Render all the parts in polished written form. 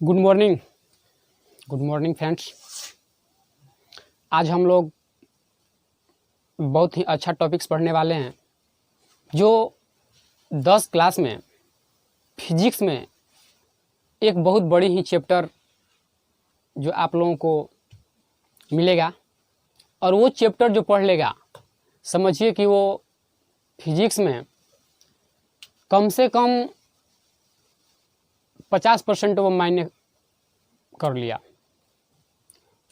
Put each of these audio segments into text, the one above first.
Good morning friends. आज हम लोग बहुत ही अच्छा टॉपिक्स पढ़ने वाले हैं जो 10 क्लास में फिजिक्स में एक बहुत बड़ी ही चैप्टर जो आप लोगों को मिलेगा, और वो चैप्टर जो पढ़ लेगा समझिए कि वो फिजिक्स में कम से कम 50% वो मायने कर लिया।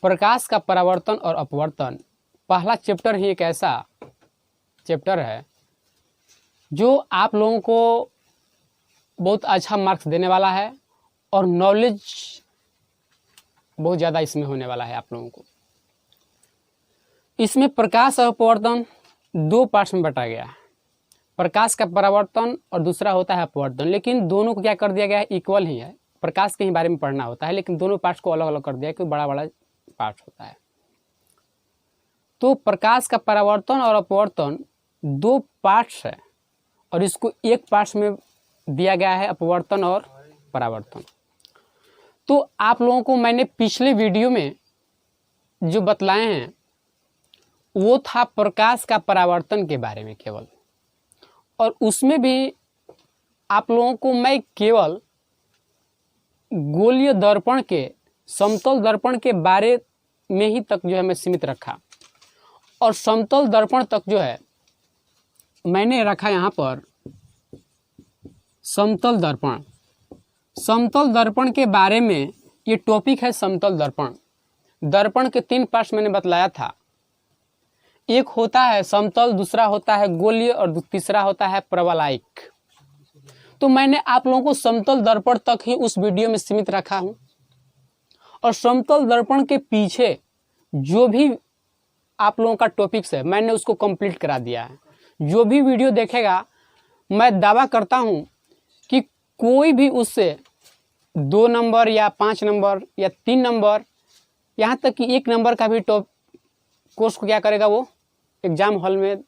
प्रकाश का परावर्तन और अपवर्तन पहला चैप्टर ही एक ऐसा चैप्टर है जो आप लोगों को बहुत अच्छा मार्क्स देने वाला है और नॉलेज बहुत ज़्यादा इसमें होने वाला है आप लोगों को। इसमें प्रकाश और अपवर्तन 2 पार्ट्स में बांटा गया है, प्रकाश का परावर्तन और दूसरा होता है अपवर्तन। लेकिन दोनों को क्या कर दिया गया है, इक्वल ही है। प्रकाश के ही बारे में पढ़ना होता है, लेकिन दोनों पार्ट्स को अलग अलग कर दिया है, क्योंकि बड़ा बड़ा पार्ट होता है। तो प्रकाश का परावर्तन और अपवर्तन 2 पार्ट्स है और इसको एक पार्ट्स में दिया गया है, अपवर्तन और परावर्तन। तो आप लोगों को मैंने पिछले वीडियो में जो बतलाए हैं वो था प्रकाश का परावर्तन के बारे में केवल, और उसमें भी आप लोगों को मैं केवल गोलीय दर्पण के, समतल दर्पण के बारे में ही तक जो है मैं सीमित रखा। और समतल दर्पण तक जो है मैंने रखा यहाँ पर समतल दर्पण। समतल दर्पण के बारे में ये टॉपिक है समतल दर्पण। दर्पण के 3 पार्ट्स मैंने बतलाया था, एक होता है समतल, दूसरा होता है गोलीय और तीसरा होता है परवलयिक। तो मैंने आप लोगों को समतल दर्पण तक ही उस वीडियो में सीमित रखा हूं, और समतल दर्पण के पीछे जो भी आप लोगों का टॉपिक्स है मैंने उसको कंप्लीट करा दिया है। जो भी वीडियो देखेगा मैं दावा करता हूं कि कोई भी उससे 2 नंबर या 5 नंबर या 3 नंबर, यहाँ तक कि 1 नंबर का भी कोर्स को क्या करेगा, वो एग्जाम हॉल में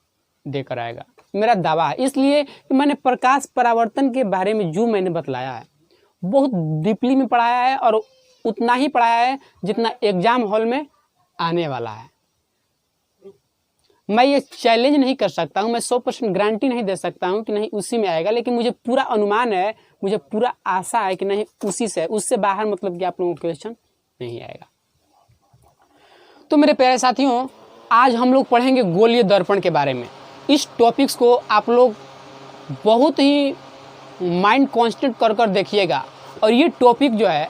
देकर आएगा, मेरा दावा है। इसलिए मैंने प्रकाश परावर्तन के बारे में जो मैंने बतलाया है बहुत डीपली में पढ़ाया है, और उतना ही पढ़ाया है जितना एग्जाम हॉल में आने वाला है। मैं ये चैलेंज नहीं कर सकता हूँ, मैं 100% गारंटी नहीं दे सकता हूँ कि नहीं उसी में आएगा, लेकिन मुझे पूरा अनुमान है, मुझे पूरा आशा है कि नहीं उसी से, उससे बाहर मतलब कि आप लोगों को क्वेश्चन नहीं आएगा। तो मेरे प्यारे साथियों, आज हम लोग पढ़ेंगे गोलीय दर्पण के बारे में। इस टॉपिक्स को आप लोग बहुत ही माइंड कॉन्सेंट्रेट कर कर देखिएगा, और ये टॉपिक जो है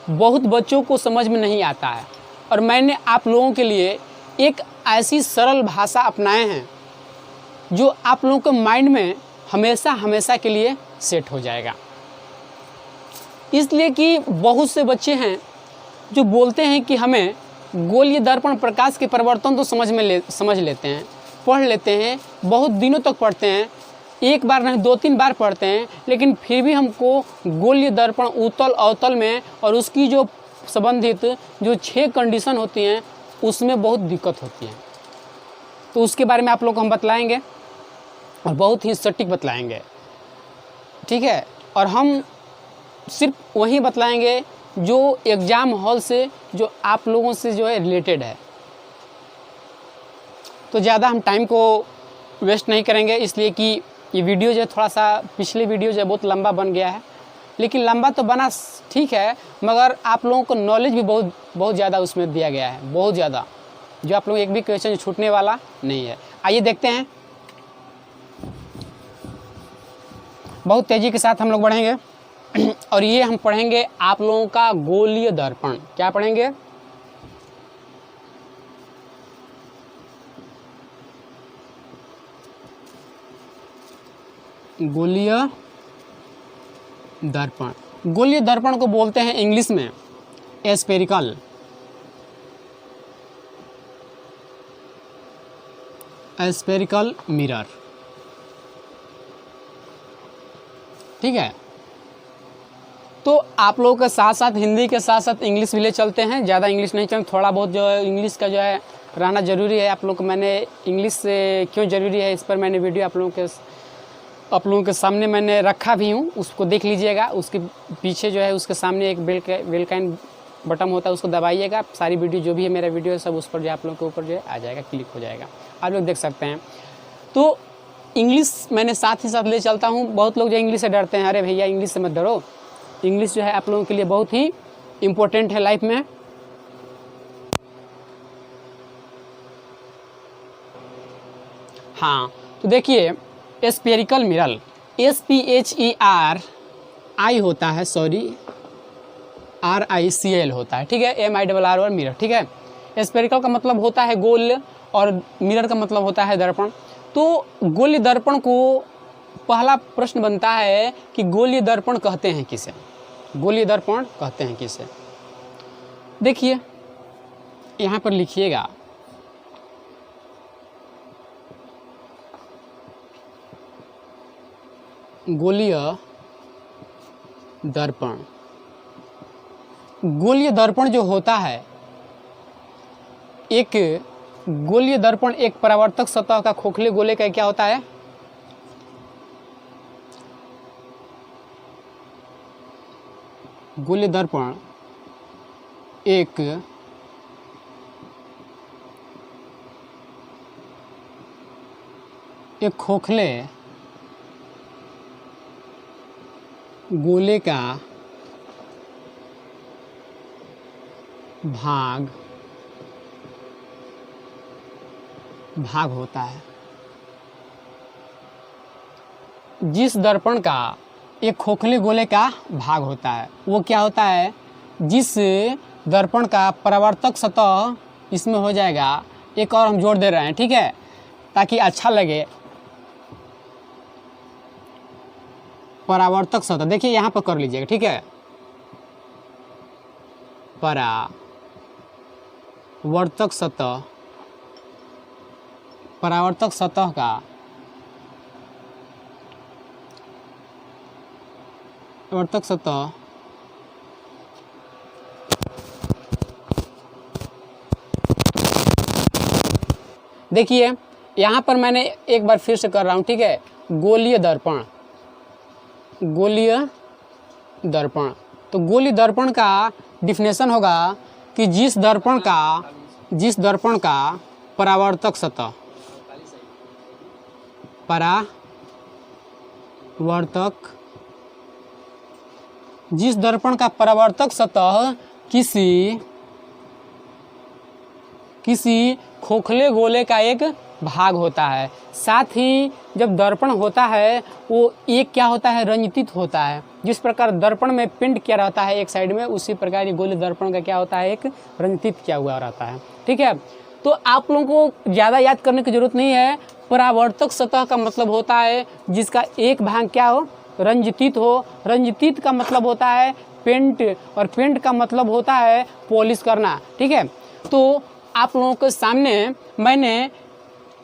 बहुत बच्चों को समझ में नहीं आता है, और मैंने आप लोगों के लिए एक ऐसी सरल भाषा अपनाए हैं जो आप लोगों के माइंड में हमेशा हमेशा के लिए सेट हो जाएगा। इसलिए कि बहुत से बच्चे हैं जो बोलते हैं कि हमें गोलीय दर्पण, प्रकाश के परिवर्तन तो समझ लेते हैं, पढ़ लेते हैं, बहुत दिनों तक पढ़ते हैं, एक बार नहीं 2-3 बार पढ़ते हैं, लेकिन फिर भी हमको गोलीय दर्पण उत्तल अवतल में और उसकी जो संबंधित जो 6 कंडीशन होती हैं उसमें बहुत दिक्कत होती है। तो उसके बारे में आप लोग को हम बतलाएंगे और बहुत ही सटीक बतलाएंगे, ठीक है। और हम सिर्फ वही बतलाएंगे जो एग्ज़ाम हॉल से, जो आप लोगों से जो है रिलेटेड है। तो ज़्यादा हम टाइम को वेस्ट नहीं करेंगे, इसलिए कि ये वीडियो जो है थोड़ा सा, पिछले वीडियो जो है बहुत लंबा बन गया है, लेकिन लंबा तो बना ठीक है, मगर आप लोगों को नॉलेज भी बहुत ज़्यादा उसमें दिया गया है, बहुत ज़्यादा, जो आप लोग एक भी क्वेश्चन छूटने वाला नहीं है। आइए देखते हैं, बहुत तेज़ी के साथ हम लोग बढ़ेंगे, और ये हम पढ़ेंगे आप लोगों का गोलीय दर्पण। क्या पढ़ेंगे? गोलीय दर्पण। गोलीय दर्पण को बोलते हैं इंग्लिश में स्फेरिकल मिरर, ठीक है। तो आप लोगों के साथ साथ हिंदी के साथ साथ इंग्लिश भी ले चलते हैं, ज़्यादा इंग्लिश नहीं चलते, थोड़ा बहुत जो है इंग्लिश का जो है रहना ज़रूरी है। आप लोग को मैंने इंग्लिश से क्यों ज़रूरी है इस पर मैंने वीडियो आप लोगों के सामने मैंने रखा भी हूँ, उसको देख लीजिएगा। उसके पीछे जो है उसके सामने एक बेल काइन बटन होता है, उसको दबाइएगा। सारी वीडियो जो भी है मेरा वीडियो है सब उस पर जो आप लोगों के ऊपर जो है आ जाएगा, क्लिक हो जाएगा, आप लोग देख सकते हैं। तो इंग्लिश मैंने साथ ही साथ ले चलता हूँ। बहुत लोग जो इंग्लिश से डरते हैं, अरे भैया इंग्लिश से मत डरो, इंग्लिश जो है आप लोगों के लिए बहुत ही इम्पोर्टेंट है लाइफ में। हाँ, तो देखिए स्फेरिकल मिरर, SPHERI होता है, सॉरी RICL होता है, ठीक है, MIRR मिरर, ठीक है। स्फेरिकल का मतलब होता है गोल और मिरर का मतलब होता है दर्पण। तो गोलीय दर्पण को पहला प्रश्न बनता है कि गोलीय दर्पण कहते हैं किसे, गोलीय दर्पण कहते हैं किसे। देखिए यहाँ पर लिखिएगा, गोलीय दर्पण। गोलीय दर्पण जो होता है, एक गोलीय दर्पण एक परावर्तक सतह का खोखले गोले का क्या होता है, गोलीय दर्पण एक खोखले गोले का भाग होता है। जिस दर्पण का एक खोखले गोले का भाग होता है वो क्या होता है, जिस दर्पण का परावर्तक सतह इसमें हो जाएगा। एक और हम जोड़ दे रहे हैं, ठीक है, ताकि अच्छा लगे। परावर्तक सतह, देखिए यहाँ पर कर लीजिएगा, ठीक है, परावर्तक सतह, परावर्तक सतह का परावर्तक सतह देखिए यहाँ पर मैंने एक बार फिर से कर रहा हूँ, ठीक है, गोलीय दर्पण, गोलीय दर्पण। तो गोलीय दर्पण का डिफिनेशन होगा कि जिस दर्पण का परावर्तक सतह, जिस दर्पण का परावर्तक सतह किसी खोखले गोले का एक भाग होता है। साथ ही जब दर्पण होता है वो एक क्या होता है, रंजित होता है। जिस प्रकार दर्पण में पिंड क्या रहता है एक साइड में, उसी प्रकार ये गोलीय दर्पण का क्या होता है, एक रंजित किया हुआ रहता है, ठीक है। तो आप लोगों को ज़्यादा याद करने की जरूरत नहीं है। परावर्तक सतह का मतलब होता है जिसका एक भाग क्या हो, रंजित हो। रंजित का मतलब होता है पेंट, और पेंट का मतलब होता है पॉलिश करना, ठीक है। तो आप लोगों के सामने मैंने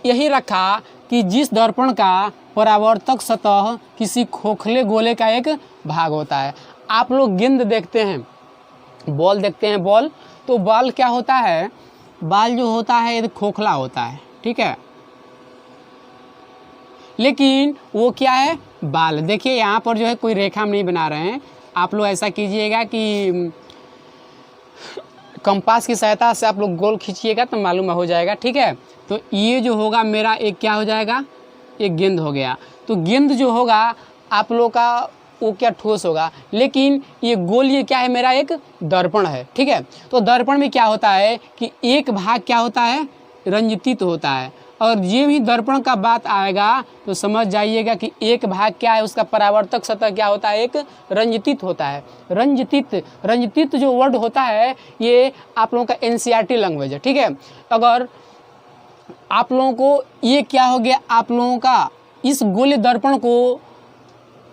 यही रखा कि जिस दर्पण का परावर्तक सतह किसी खोखले गोले का एक भाग होता है। आप लोग गेंद देखते हैं, बॉल देखते हैं, बॉल, तो बॉल क्या होता है, बॉल जो होता है ये खोखला होता है, ठीक है, लेकिन वो क्या है, बाल। देखिए यहाँ पर जो है कोई रेखा हम नहीं बना रहे हैं, आप लोग ऐसा कीजिएगा कि कंपास की सहायता से आप लोग गोल खींचिएगा तो मालूम हो जाएगा, ठीक है। तो ये जो होगा मेरा एक क्या हो जाएगा, एक गेंद हो गया। तो गेंद जो होगा आप लोग का वो क्या ठोस होगा, लेकिन ये गोल ये क्या है, मेरा एक दर्पण है, ठीक है। तो दर्पण में क्या होता है कि एक भाग क्या होता है, रंजित होता है। और ये भी दर्पण का बात आएगा तो समझ जाइएगा कि एक भाग क्या है, उसका परावर्तक सतह क्या होता है, एक रंजित होता है। रंजित जो वर्ड होता है ये आप लोगों का NCERT लैंग्वेज है, ठीक है। अगर आप लोगों को ये क्या हो गया, आप लोगों का इस गोलीय दर्पण को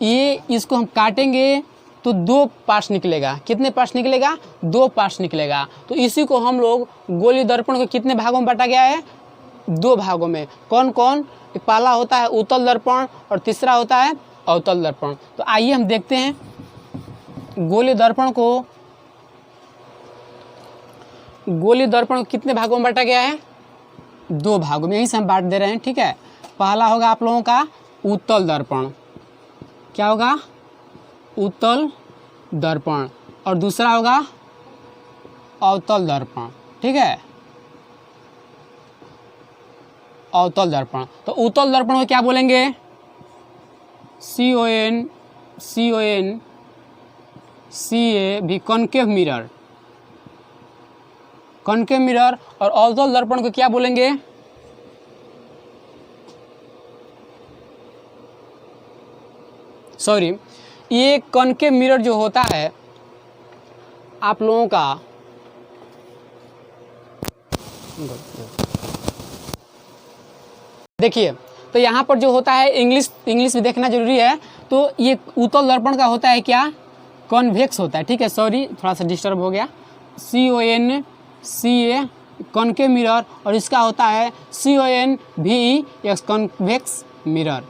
ये इसको हम काटेंगे तो 2 पार्ट्स निकलेगा। कितने पार्ट्स निकलेगा, 2 पार्ट्स निकलेगा। तो इसी को हम लोग गोलीय दर्पण को कितने भागों में बांटा गया है, 2 भागों में। कौन कौन, पहला होता है उत्तल दर्पण और तीसरा होता है अवतल दर्पण। तो आइए हम देखते हैं गोलीय दर्पण को कितने भागों में बांटा गया है। दो भागों में, यहीं से हम बांट दे रहे हैं, ठीक है। पहला होगा आप लोगों का उत्तल दर्पण, क्या होगा, उत्तल दर्पण, और दूसरा होगा अवतल दर्पण, ठीक है, अवतल दर्पण। तो उत्तल दर्पण को क्या बोलेंगे, CONCA भी कॉनकेव मिरर, कॉनकेव मिरर। और अवतल दर्पण को क्या बोलेंगे, सॉरी, ये कॉनकेव मिरर जो होता है आप लोगों का, देखिए, तो यहाँ पर जो होता है इंग्लिश भी देखना जरूरी है। तो ये उत्तल दर्पण का होता है क्या, कॉन्वेक्स होता है, ठीक है, सॉरी थोड़ा सा डिस्टर्ब हो गया, CONCA कॉनकेव मिरर, और इसका होता है CONVEX कॉन्वेक्स मिरर।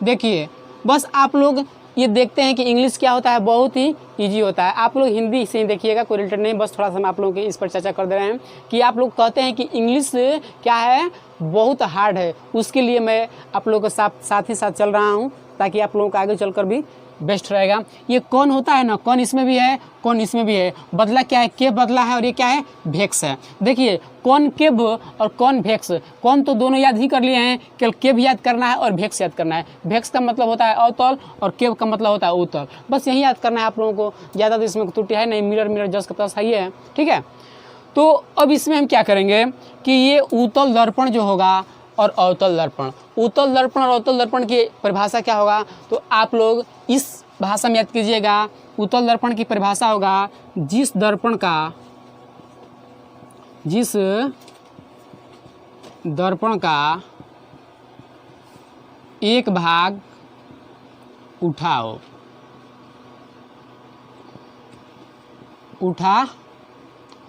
देखिए बस आप लोग ये देखते हैं कि इंग्लिश क्या होता है, बहुत ही इजी होता है। आप लोग हिंदी से ही देखिएगा, कोई रिलेटेड नहीं, बस थोड़ा सा हम आप लोगों के इस पर चर्चा कर दे रहे हैं कि आप लोग कहते हैं कि इंग्लिश क्या है, बहुत हार्ड है। उसके लिए मैं आप लोगों के साथ ही साथ चल रहा हूँ, ताकि आप लोगों को आगे चलकर भी बेस्ट रहेगा। ये कौन होता है ना, कौन इसमें भी है, कौन इसमें भी है, बदला क्या है, केव बदला है, और ये क्या है, भेक्स है। देखिए कौन केव और कौन भेक्स, कौन तो दोनों याद ही कर लिए हैं, केवल केव याद करना है और भेक्स याद करना है। भेक्स का मतलब होता है अवतल और केव का मतलब होता है उत्तल, बस यही याद करना है आप लोगों को, ज़्यादा तो इसमें त्रुटि है नहीं, मिरर जस्ट का सही है, ठीक है। तो अब इसमें हम क्या करेंगे कि ये उत्तल दर्पण जो होगा और अवतल दर्पण, उत्तल दर्पण और अवतल दर्पण की परिभाषा क्या होगा, तो आप लोग इस भाषा में याद कीजिएगा। उत्तल दर्पण की परिभाषा होगा, जिस दर्पण का एक भाग उठा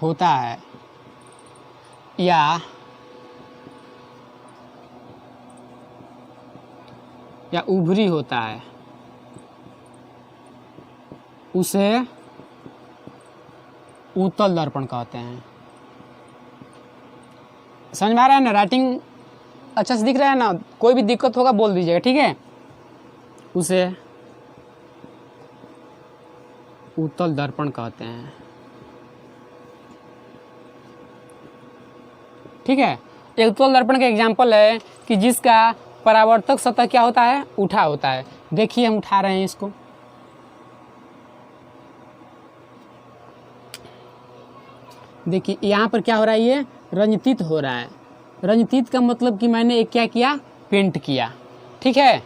होता है या उभरी होता है, उसे उत्तल दर्पण कहते हैं। समझ में आ रहा है ना, राइटिंग अच्छा से दिख रहा है ना, कोई भी दिक्कत होगा बोल दीजिएगा, ठीक है। उसे उत्तल दर्पण कहते हैं, ठीक है। एक उत्तल दर्पण का एग्जाम्पल है कि जिसका परावर्तक सतह क्या होता है, उठा होता है। देखिए हम उठा रहे हैं इसको, देखिए यहाँ पर क्या हो रहा है, ये रंजित हो रहा है। रंजित का मतलब कि मैंने एक क्या किया, पेंट किया, ठीक है।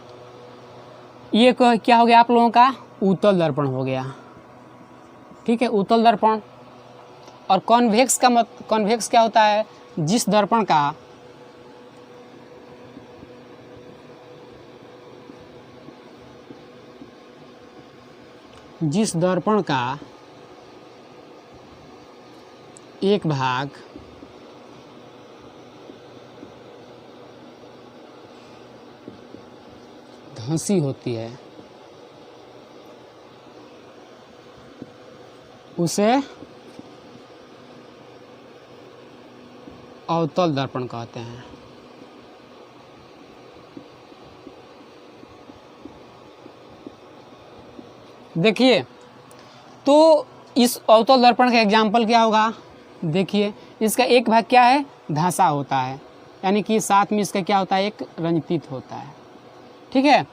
ये क्या हो गया आप लोगों का, उत्तल दर्पण हो गया, ठीक है, उत्तल दर्पण। और कॉन्वेक्स कॉन्वेक्स क्या होता है, जिस दर्पण का एक भाग धंसी होती है, उसे अवतल दर्पण कहते हैं। देखिए तो इस अवतल दर्पण का एग्जाम्पल क्या होगा, देखिए इसका एक भाग क्या है, धंसा होता है, यानी कि साथ में इसका क्या होता है, एक रंजित होता है, ठीक है।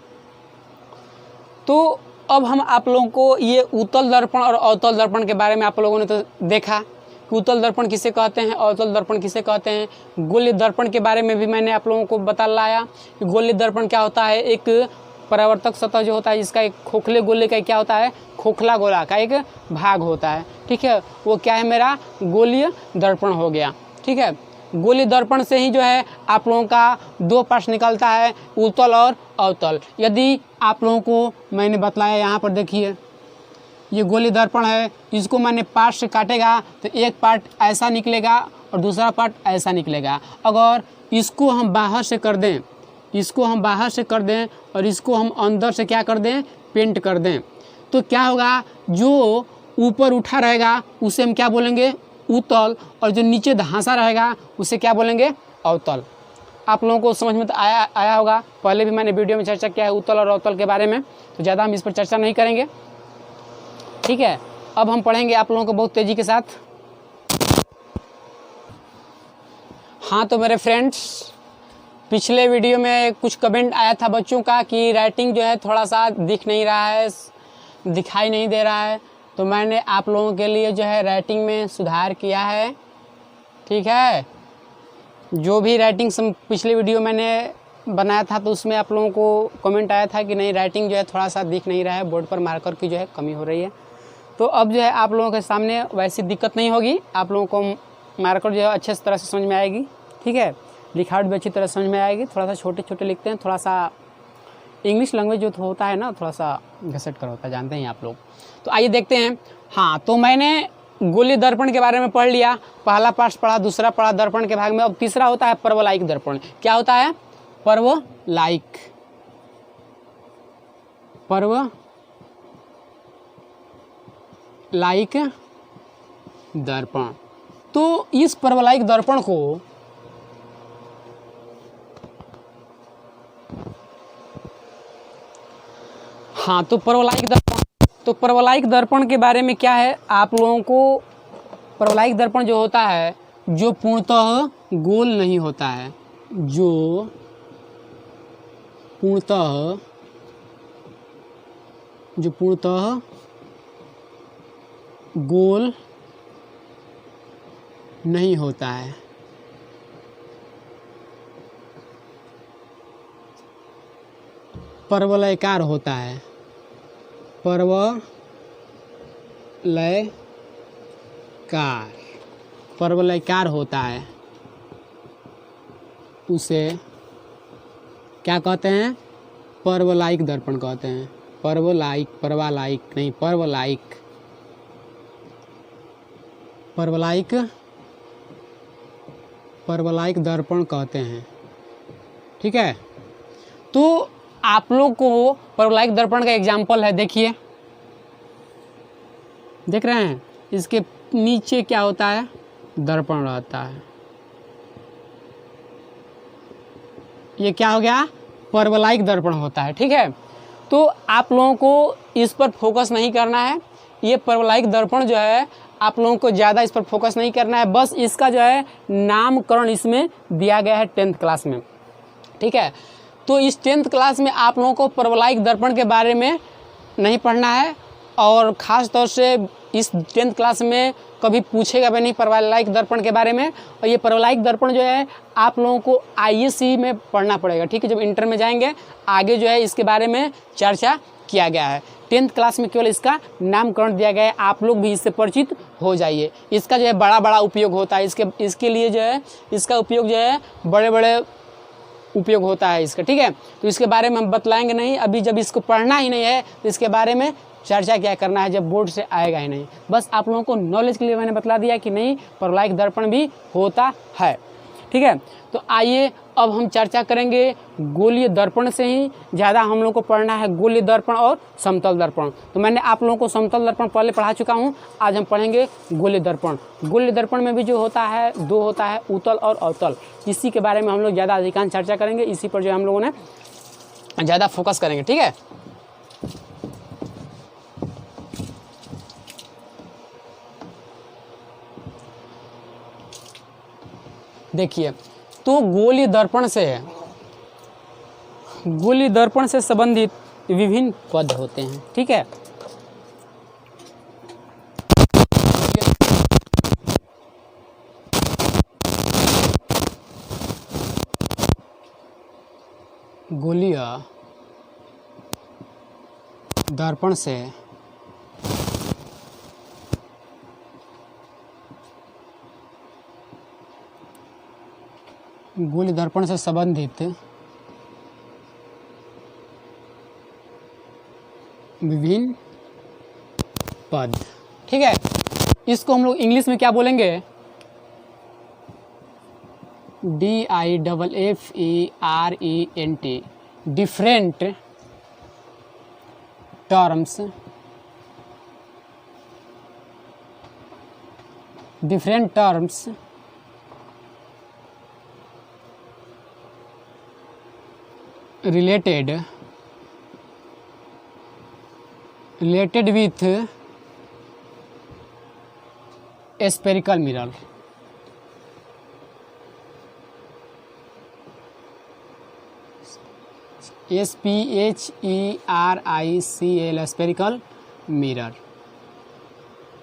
तो अब हम आप लोगों को ये उत्तल दर्पण और अवतल दर्पण के बारे में आप लोगों ने तो देखा कि उत्तल दर्पण किसे कहते हैं, अवतल दर्पण किसे कहते हैं। गोलीय दर्पण के बारे में भी मैंने आप लोगों को बता लाया कि गोलीय दर्पण क्या होता है, एक परावर्तक सतह जो होता है जिसका एक खोखले गोले का क्या होता है, खोखला गोला का एक भाग होता है, ठीक है, वो क्या है, मेरा गोलीय दर्पण हो गया, ठीक है। गोलीय दर्पण से ही जो है आप लोगों का दो पार्ट्स निकलता है, उत्तल और अवतल। यदि आप लोगों को मैंने बतलाया, यहाँ पर देखिए ये गोलीय दर्पण है, इसको मैंने पार्ट से काटेगा तो एक पार्ट ऐसा निकलेगा और दूसरा पार्ट ऐसा निकलेगा। अगर इसको हम बाहर से कर दें, इसको हम बाहर से कर दें और इसको हम अंदर से क्या कर दें, पेंट कर दें, तो क्या होगा, जो ऊपर उठा रहेगा उसे हम क्या बोलेंगे, उत्तल, और जो नीचे धंसा रहेगा उसे क्या बोलेंगे, अवतल। आप लोगों को समझ में तो आया होगा, पहले भी मैंने वीडियो में चर्चा किया है उत्तल और अवतल के बारे में, तो ज़्यादा हम इस पर चर्चा नहीं करेंगे। ठीक है, अब हम पढ़ेंगे आप लोगों को बहुत तेज़ी के साथ। हाँ तो मेरे फ्रेंड्स, पिछले वीडियो में कुछ कमेंट आया था बच्चों का कि राइटिंग जो है थोड़ा सा दिख नहीं रहा है, दिखाई नहीं दे रहा है, तो मैंने आप लोगों के लिए जो है राइटिंग में सुधार किया है। ठीक है, जो भी राइटिंग पिछले वीडियो मैंने बनाया था तो उसमें आप लोगों को कमेंट आया था कि नहीं राइटिंग जो है थोड़ा सा दिख नहीं रहा है, बोर्ड पर मार्कर की जो है कमी हो रही है। तो अब जो है आप लोगों के सामने वैसी दिक्कत नहीं होगी, आप लोगों को मार्कर जो है अच्छे तरह से समझ में आएगी। ठीक है, लिखावट भी अच्छी तरह समझ में आएगी। थोड़ा सा छोटे छोटे लिखते हैं, थोड़ा सा इंग्लिश लैंग्वेज जो होता है ना थोड़ा सा घसट कर होता है, जानते हैं आप लोग। तो आइए देखते हैं। हाँ तो मैंने गोलीय दर्पण के बारे में पढ़ लिया, पहला पार्ट पढ़ा, दूसरा पढ़ा दर्पण के भाग में। अब तीसरा होता है परवलयिक दर्पण। क्या होता है? परवलयिक, परवलयिक दर्पण। तो इस परवलयिक दर्पण को हाँ तो परवलयिक दर्पण के बारे में क्या है आप लोगों को, परवलयिक दर्पण जो होता है जो पूर्णतः गोल नहीं होता है, जो पूर्णतः गोल नहीं होता है, परवलयकार होता है, परवलयकार होता है, उसे क्या कहते हैं? परवलयिक दर्पण कहते हैं। परवलयिक नहीं, परवलयिक दर्पण कहते हैं। ठीक है, तो आप लोग को परवलयिक दर्पण का एग्जाम्पल है, देखिए, देख रहे हैं, इसके नीचे क्या होता है? दर्पण रहता है। ये क्या हो गया? परवलयिक दर्पण होता है। ठीक है, तो आप लोगों को इस पर फोकस नहीं करना है। ये परवलयिक दर्पण जो है आप लोगों को ज़्यादा इस पर फोकस नहीं करना है, बस इसका जो है नामकरण इसमें दिया गया है 10th क्लास में। ठीक है, तो इस 10th क्लास में आप लोगों को परवलयिक दर्पण के बारे में नहीं पढ़ना है, और ख़ास तौर से इस 10th क्लास में कभी पूछेगा भी नहीं परवलयिक दर्पण के बारे में। और ये परवलयिक दर्पण जो है आप लोगों को ISC में पढ़ना पड़ेगा। ठीक है, जब इंटर में जाएंगे आगे जो है इसके बारे में चर्चा किया गया है। 10th क्लास में केवल इसका नामकरण दिया गया है, आप लोग भी इससे परिचित हो जाइए। इसका जो है बड़ा उपयोग होता है, इसके लिए जो है इसका उपयोग जो है बड़े उपयोग होता है इसका। ठीक है, तो इसके बारे में हम बतलाएंगे नहीं अभी, जब इसको पढ़ना ही नहीं है तो इसके बारे में चर्चा क्या करना है, जब बोर्ड से आएगा ही नहीं। बस आप लोगों को नॉलेज के लिए मैंने बतला दिया कि नहीं परवलयिक दर्पण भी होता है। ठीक है, तो आइए अब हम चर्चा करेंगे गोलीय दर्पण से ही ज़्यादा हम लोग को पढ़ना है, गोलीय दर्पण और समतल दर्पण। तो मैंने आप लोगों को समतल दर्पण पहले पढ़ा चुका हूँ, आज हम पढ़ेंगे गोलीय दर्पण। गोलीय दर्पण में भी जो होता है दो होता है, उत्तल और अवतल। इसी के बारे में हम लोग ज़्यादा अधिकांश चर्चा करेंगे, इसी पर जो हम लोगों ने ज़्यादा फोकस करेंगे। ठीक है, देखिए, तो गोलीय दर्पण से संबंधित विभिन्न पद होते हैं। ठीक है, गोलीय दर्पण से संबंधित विभिन्न पद। ठीक है, इसको हम लोग इंग्लिश में क्या बोलेंगे? DIFFERENT, different terms related with spherical mirror. SPHERICL spherical mirror.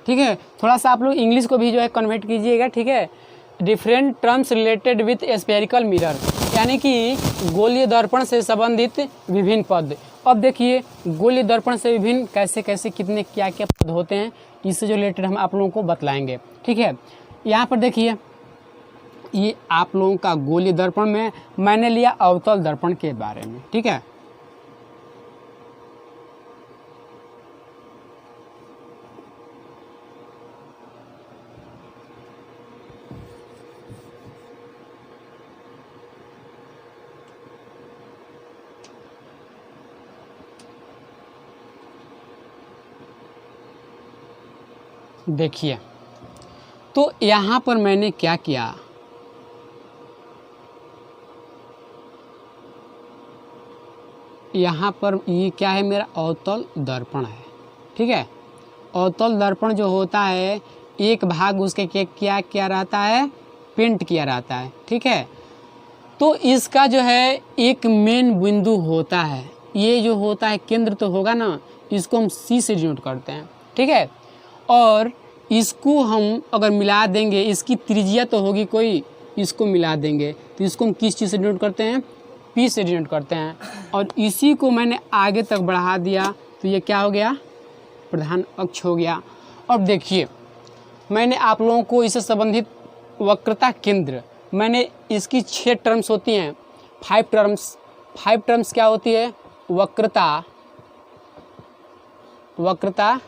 ठीक है, थोड़ा सा आप लोग इंग्लिश को भी जो है कन्वर्ट कीजिएगा। ठीक है, different terms related with spherical mirror, यानी कि गोलीय दर्पण से संबंधित विभिन्न पद। अब देखिए गोलीय दर्पण से विभिन्न कैसे कैसे कितने क्या क्या पद होते हैं, इससे जो रिलेटेड हम आप लोगों को बतलाएंगे। ठीक है, यहाँ पर देखिए ये आप लोगों का गोलीय दर्पण में मैंने लिया अवतल दर्पण के बारे में। ठीक है, देखिए तो यहाँ पर मैंने क्या किया, यहाँ पर ये क्या है, मेरा अवतल दर्पण है। ठीक है, अवतल दर्पण जो होता है एक भाग उसके क्या किया रहता है, पेंट किया रहता है। ठीक है, तो इसका जो है एक मेन बिंदु होता है, ये जो होता है केंद्र तो होगा ना, इसको हम C से डिनोट करते हैं। ठीक है, और इसको हम अगर मिला देंगे, इसकी त्रिज्या तो होगी कोई, इसको मिला देंगे तो इसको हम किस चीज़ से डिनोट करते हैं, P से डिनोट करते हैं। और इसी को मैंने आगे तक बढ़ा दिया तो ये क्या हो गया, प्रधान अक्ष हो गया। अब देखिए मैंने आप लोगों को इससे संबंधित वक्रता केंद्र, मैंने इसकी 6 टर्म्स होती हैं, 5 टर्म्स क्या होती है, वक्रता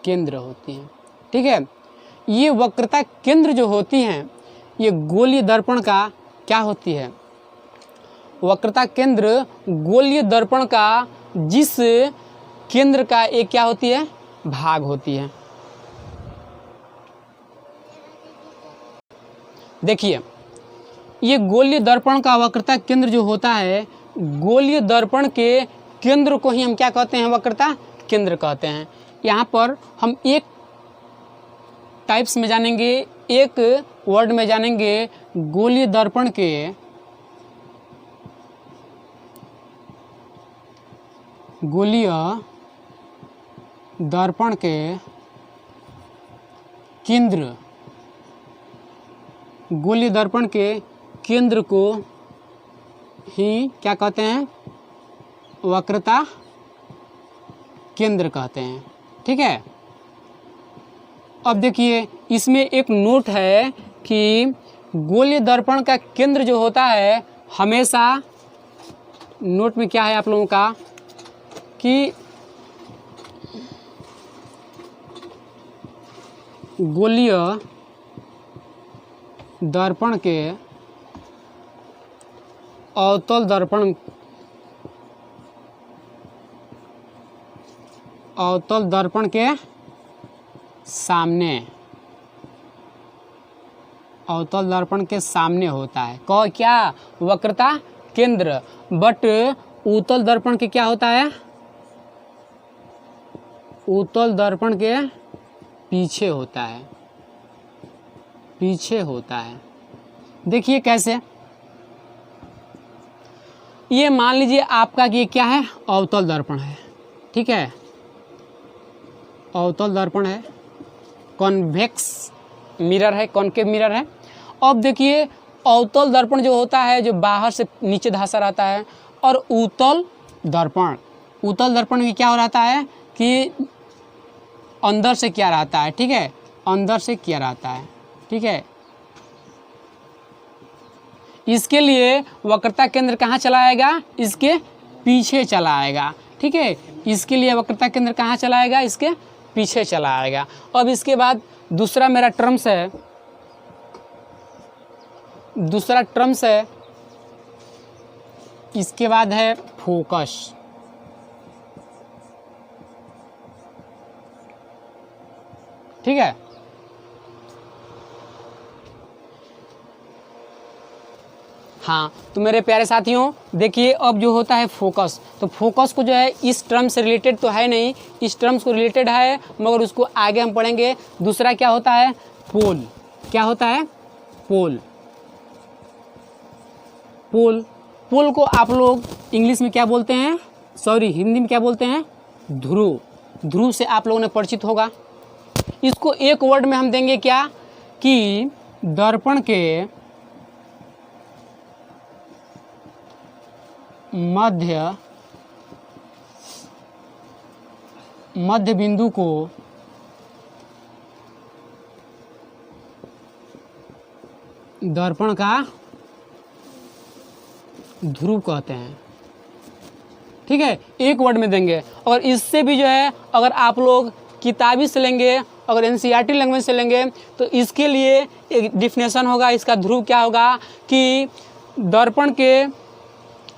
केंद्र होती हैं। ठीक है, ये वक्रता केंद्र जो होती हैं ये गोलीय दर्पण का क्या होती है, वक्रता केंद्र गोलीय दर्पण का जिस केंद्र का एक क्या होती है, भाग होती है। देखिए ये गोलीय दर्पण का वक्रता केंद्र जो होता है, गोलीय दर्पण के केंद्र को ही हम क्या कहते हैं, वक्रता केंद्र कहते हैं। यहाँ पर हम एक टाइप्स में जानेंगे, एक वर्ड में जानेंगे, गोलीय दर्पण के केंद्र, गोलीय दर्पण के केंद्र को ही क्या कहते हैं, वक्रता केंद्र कहते हैं। ठीक है, अब देखिए इसमें एक नोट है कि गोलीय दर्पण का केंद्र जो होता है हमेशा, नोट में क्या है आप लोगों का कि गोलीय दर्पण के अवतल दर्पण के सामने, अवतल दर्पण के सामने होता है क्या, वक्रता केंद्र। बट उत्तल दर्पण के क्या होता है, उत्तल दर्पण के पीछे होता है। देखिए कैसे, ये मान लीजिए आपका ये क्या है, अवतल दर्पण है। ठीक है, अवतल दर्पण है, कॉन्वेक्स मिरर है, कॉनकेव मिरर है। अब देखिए अवतल दर्पण जो होता है जो बाहर से नीचे धंसा रहता है, और उत्तल दर्पण में क्या हो रहता है कि अंदर से क्या रहता है। ठीक है, अंदर से क्या रहता है। ठीक है, इसके लिए वक्रता केंद्र कहाँ चला आएगा, इसके पीछे चला आएगा। ठीक है, इसके लिए वक्रता केंद्र कहाँ चला आएगा, इसके पीछे चला आएगा। अब इसके बाद दूसरा मेरा टर्म्स है, इसके बाद है फोकस। ठीक है, हाँ, तो मेरे प्यारे साथियों देखिए अब जो होता है फोकस, तो फोकस को जो है इस टर्म से रिलेटेड तो है नहीं, इस टर्म्स को रिलेटेड है मगर उसको आगे हम पढ़ेंगे। दूसरा क्या होता है, पोल। क्या होता है, पोल। पोल, पोल को आप लोग इंग्लिश में क्या बोलते हैं, सॉरी हिंदी में क्या बोलते हैं, ध्रुव। ध्रुव से आप लोगों ने परिचित होगा। इसको एक वर्ड में हम देंगे क्या, कि दर्पण के मध्य बिंदु को दर्पण का ध्रुव कहते हैं। ठीक है, एक वर्ड में देंगे। और इससे भी जो है अगर आप लोग किताबी से लेंगे, अगर एनसीईआरटी लैंग्वेज से लेंगे तो इसके लिए एक डिफिनेशन होगा। इसका ध्रुव क्या होगा कि दर्पण के,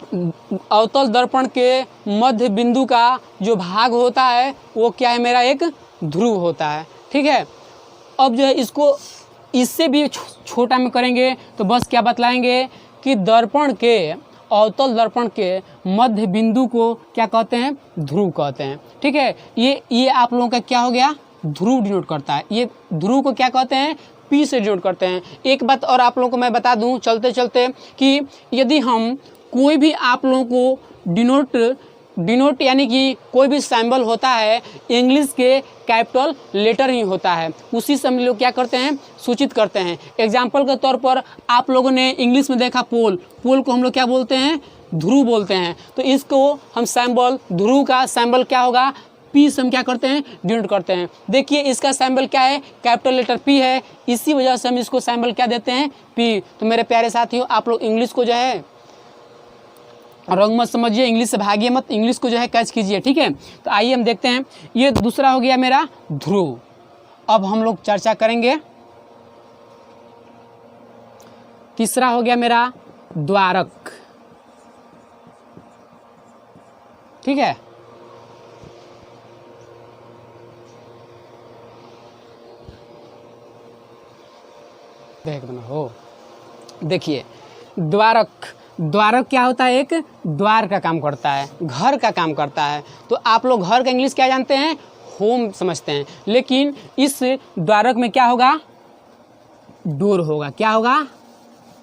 अवतल दर्पण के मध्य बिंदु का जो भाग होता है वो क्या है, मेरा एक ध्रुव होता है। ठीक है, अब जो है इसको इससे भी छोटा में करेंगे तो बस क्या बतलाएंगे कि दर्पण के, अवतल दर्पण के मध्य बिंदु को क्या कहते हैं, ध्रुव कहते हैं। ठीक है, ये आप लोगों का क्या हो गया, ध्रुव डिनोट करता है। ये ध्रुव को क्या कहते हैं, पी से डिनोट करते हैं। एक बात और आप लोगों को मैं बता दूं चलते चलते कि यदि हम कोई भी आप लोगों को डिनोट यानी कि कोई भी सिंबल होता है इंग्लिश के कैपिटल लेटर ही होता है, उसी से हम लोग क्या करते हैं, सूचित करते हैं। एग्जाम्पल के तौर पर आप लोगों ने इंग्लिश में देखा पोल, पोल को हम लोग क्या बोलते हैं, ध्रुव बोलते हैं। तो इसको हम सिंबल, ध्रुव का सिंबल क्या होगा, पी से हम क्या करते हैं, डिनोट करते हैं। देखिए इसका सिंबल क्या है, कैपिटल लेटर पी है, इसी वजह से हम इसको सिंबल क्या देते हैं, पी। तो मेरे प्यारे साथियों आप लोग इंग्लिश को जो है रंग मत समझिए, इंग्लिश से भागिए मत, इंग्लिश को जो है कैच कीजिए। ठीक है, तो आइए हम देखते हैं। ये दूसरा हो गया मेरा ध्रुव। अब हम लोग चर्चा करेंगे, तीसरा हो गया मेरा द्वारक। ठीक है, देखिए द्वारक, द्वारक क्या होता है, एक द्वार का काम करता है, घर का काम करता है। तो आप लोग घर का इंग्लिश क्या जानते हैं, होम समझते हैं, लेकिन इस द्वारक में क्या होगा, डोर होगा। क्या होगा,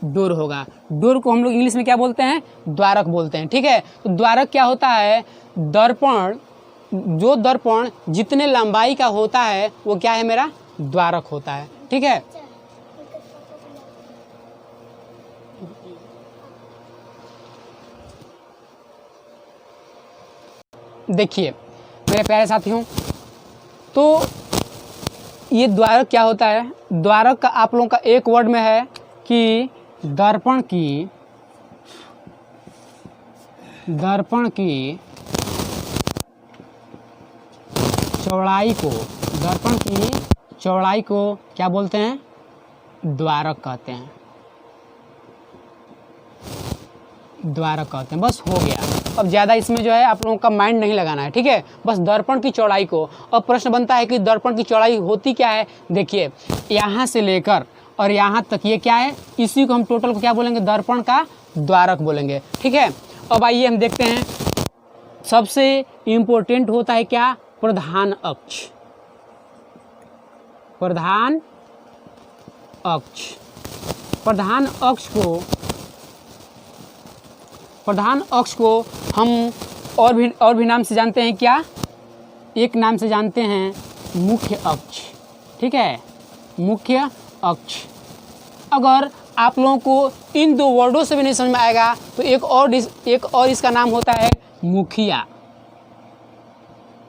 डोर होगा। डोर को हम लोग इंग्लिश में क्या बोलते हैं, द्वारक बोलते हैं। ठीक है, तो द्वारक क्या होता है, दर्पण, जो दर्पण जितने लंबाई का होता है वो क्या है, मेरा द्वारक होता है। ठीक है, देखिए मेरे प्यारे साथियों, तो ये द्वारक क्या होता है, द्वारक का आप लोगों का एक वर्ड में है कि दर्पण की चौड़ाई को, दर्पण की चौड़ाई को क्या बोलते हैं, द्वारक कहते हैं, द्वारक कहते हैं। बस हो गया, अब ज़्यादा इसमें जो है आप लोगों का माइंड नहीं लगाना है। ठीक है, बस दर्पण की चौड़ाई को। अब प्रश्न बनता है कि दर्पण की चौड़ाई होती क्या है। देखिए यहाँ से लेकर और यहाँ तक ये क्या है, इसी को हम टोटल को क्या बोलेंगे, दर्पण का द्वारक बोलेंगे। ठीक है, अब आइए हम देखते हैं, सबसे इम्पोर्टेंट होता है क्या, प्रधान अक्ष। प्रधान अक्ष, प्रधान अक्ष को हम और भी नाम से जानते हैं क्या, एक नाम से जानते हैं मुख्य अक्ष। ठीक है, मुख्य अक्ष। अगर आप लोगों को इन दो वर्डों से भी नहीं समझ में आएगा तो एक और इसका नाम होता है मुखिया।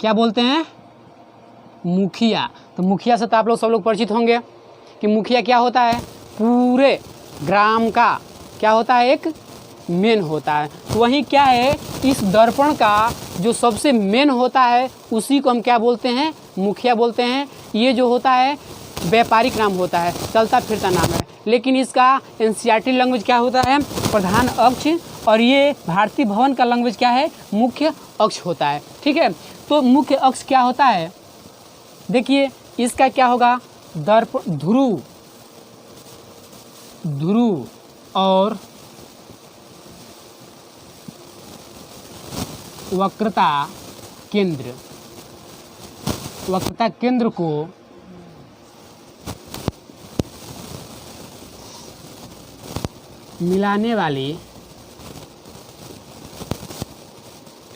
क्या बोलते हैं, मुखिया। तो मुखिया से तो आप लोग सब लोग परिचित होंगे कि मुखिया क्या होता है, पूरे ग्राम का क्या होता है, एक मेन होता है। तो वहीं क्या है, इस दर्पण का जो सबसे मेन होता है उसी को हम क्या बोलते हैं, मुखिया बोलते हैं। ये जो होता है व्यापारिक नाम होता है, चलता फिरता नाम है, लेकिन इसका एनसीईआरटी लैंग्वेज क्या होता है, प्रधान अक्ष। और ये भारतीय भवन का लैंग्वेज क्या है, मुख्य अक्ष होता है। ठीक है, तो मुख्य अक्ष क्या होता है, देखिए इसका क्या होगा, ध्रुव और वक्रता केंद्र, वक्रता केंद्र को मिलाने वाली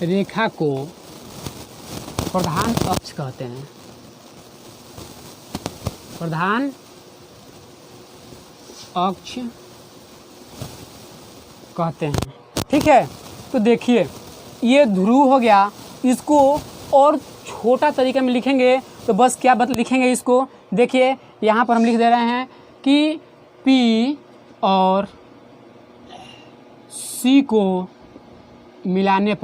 रेखा को प्रधान अक्ष कहते हैं। प्रधान अक्ष कहते हैं। ठीक है, तो देखिए ये ध्रुव हो गया। इसको और छोटा तरीके में लिखेंगे तो बस क्या लिखेंगे इसको, देखिए यहाँ पर हम लिख दे रहे हैं कि P और C को मिलाने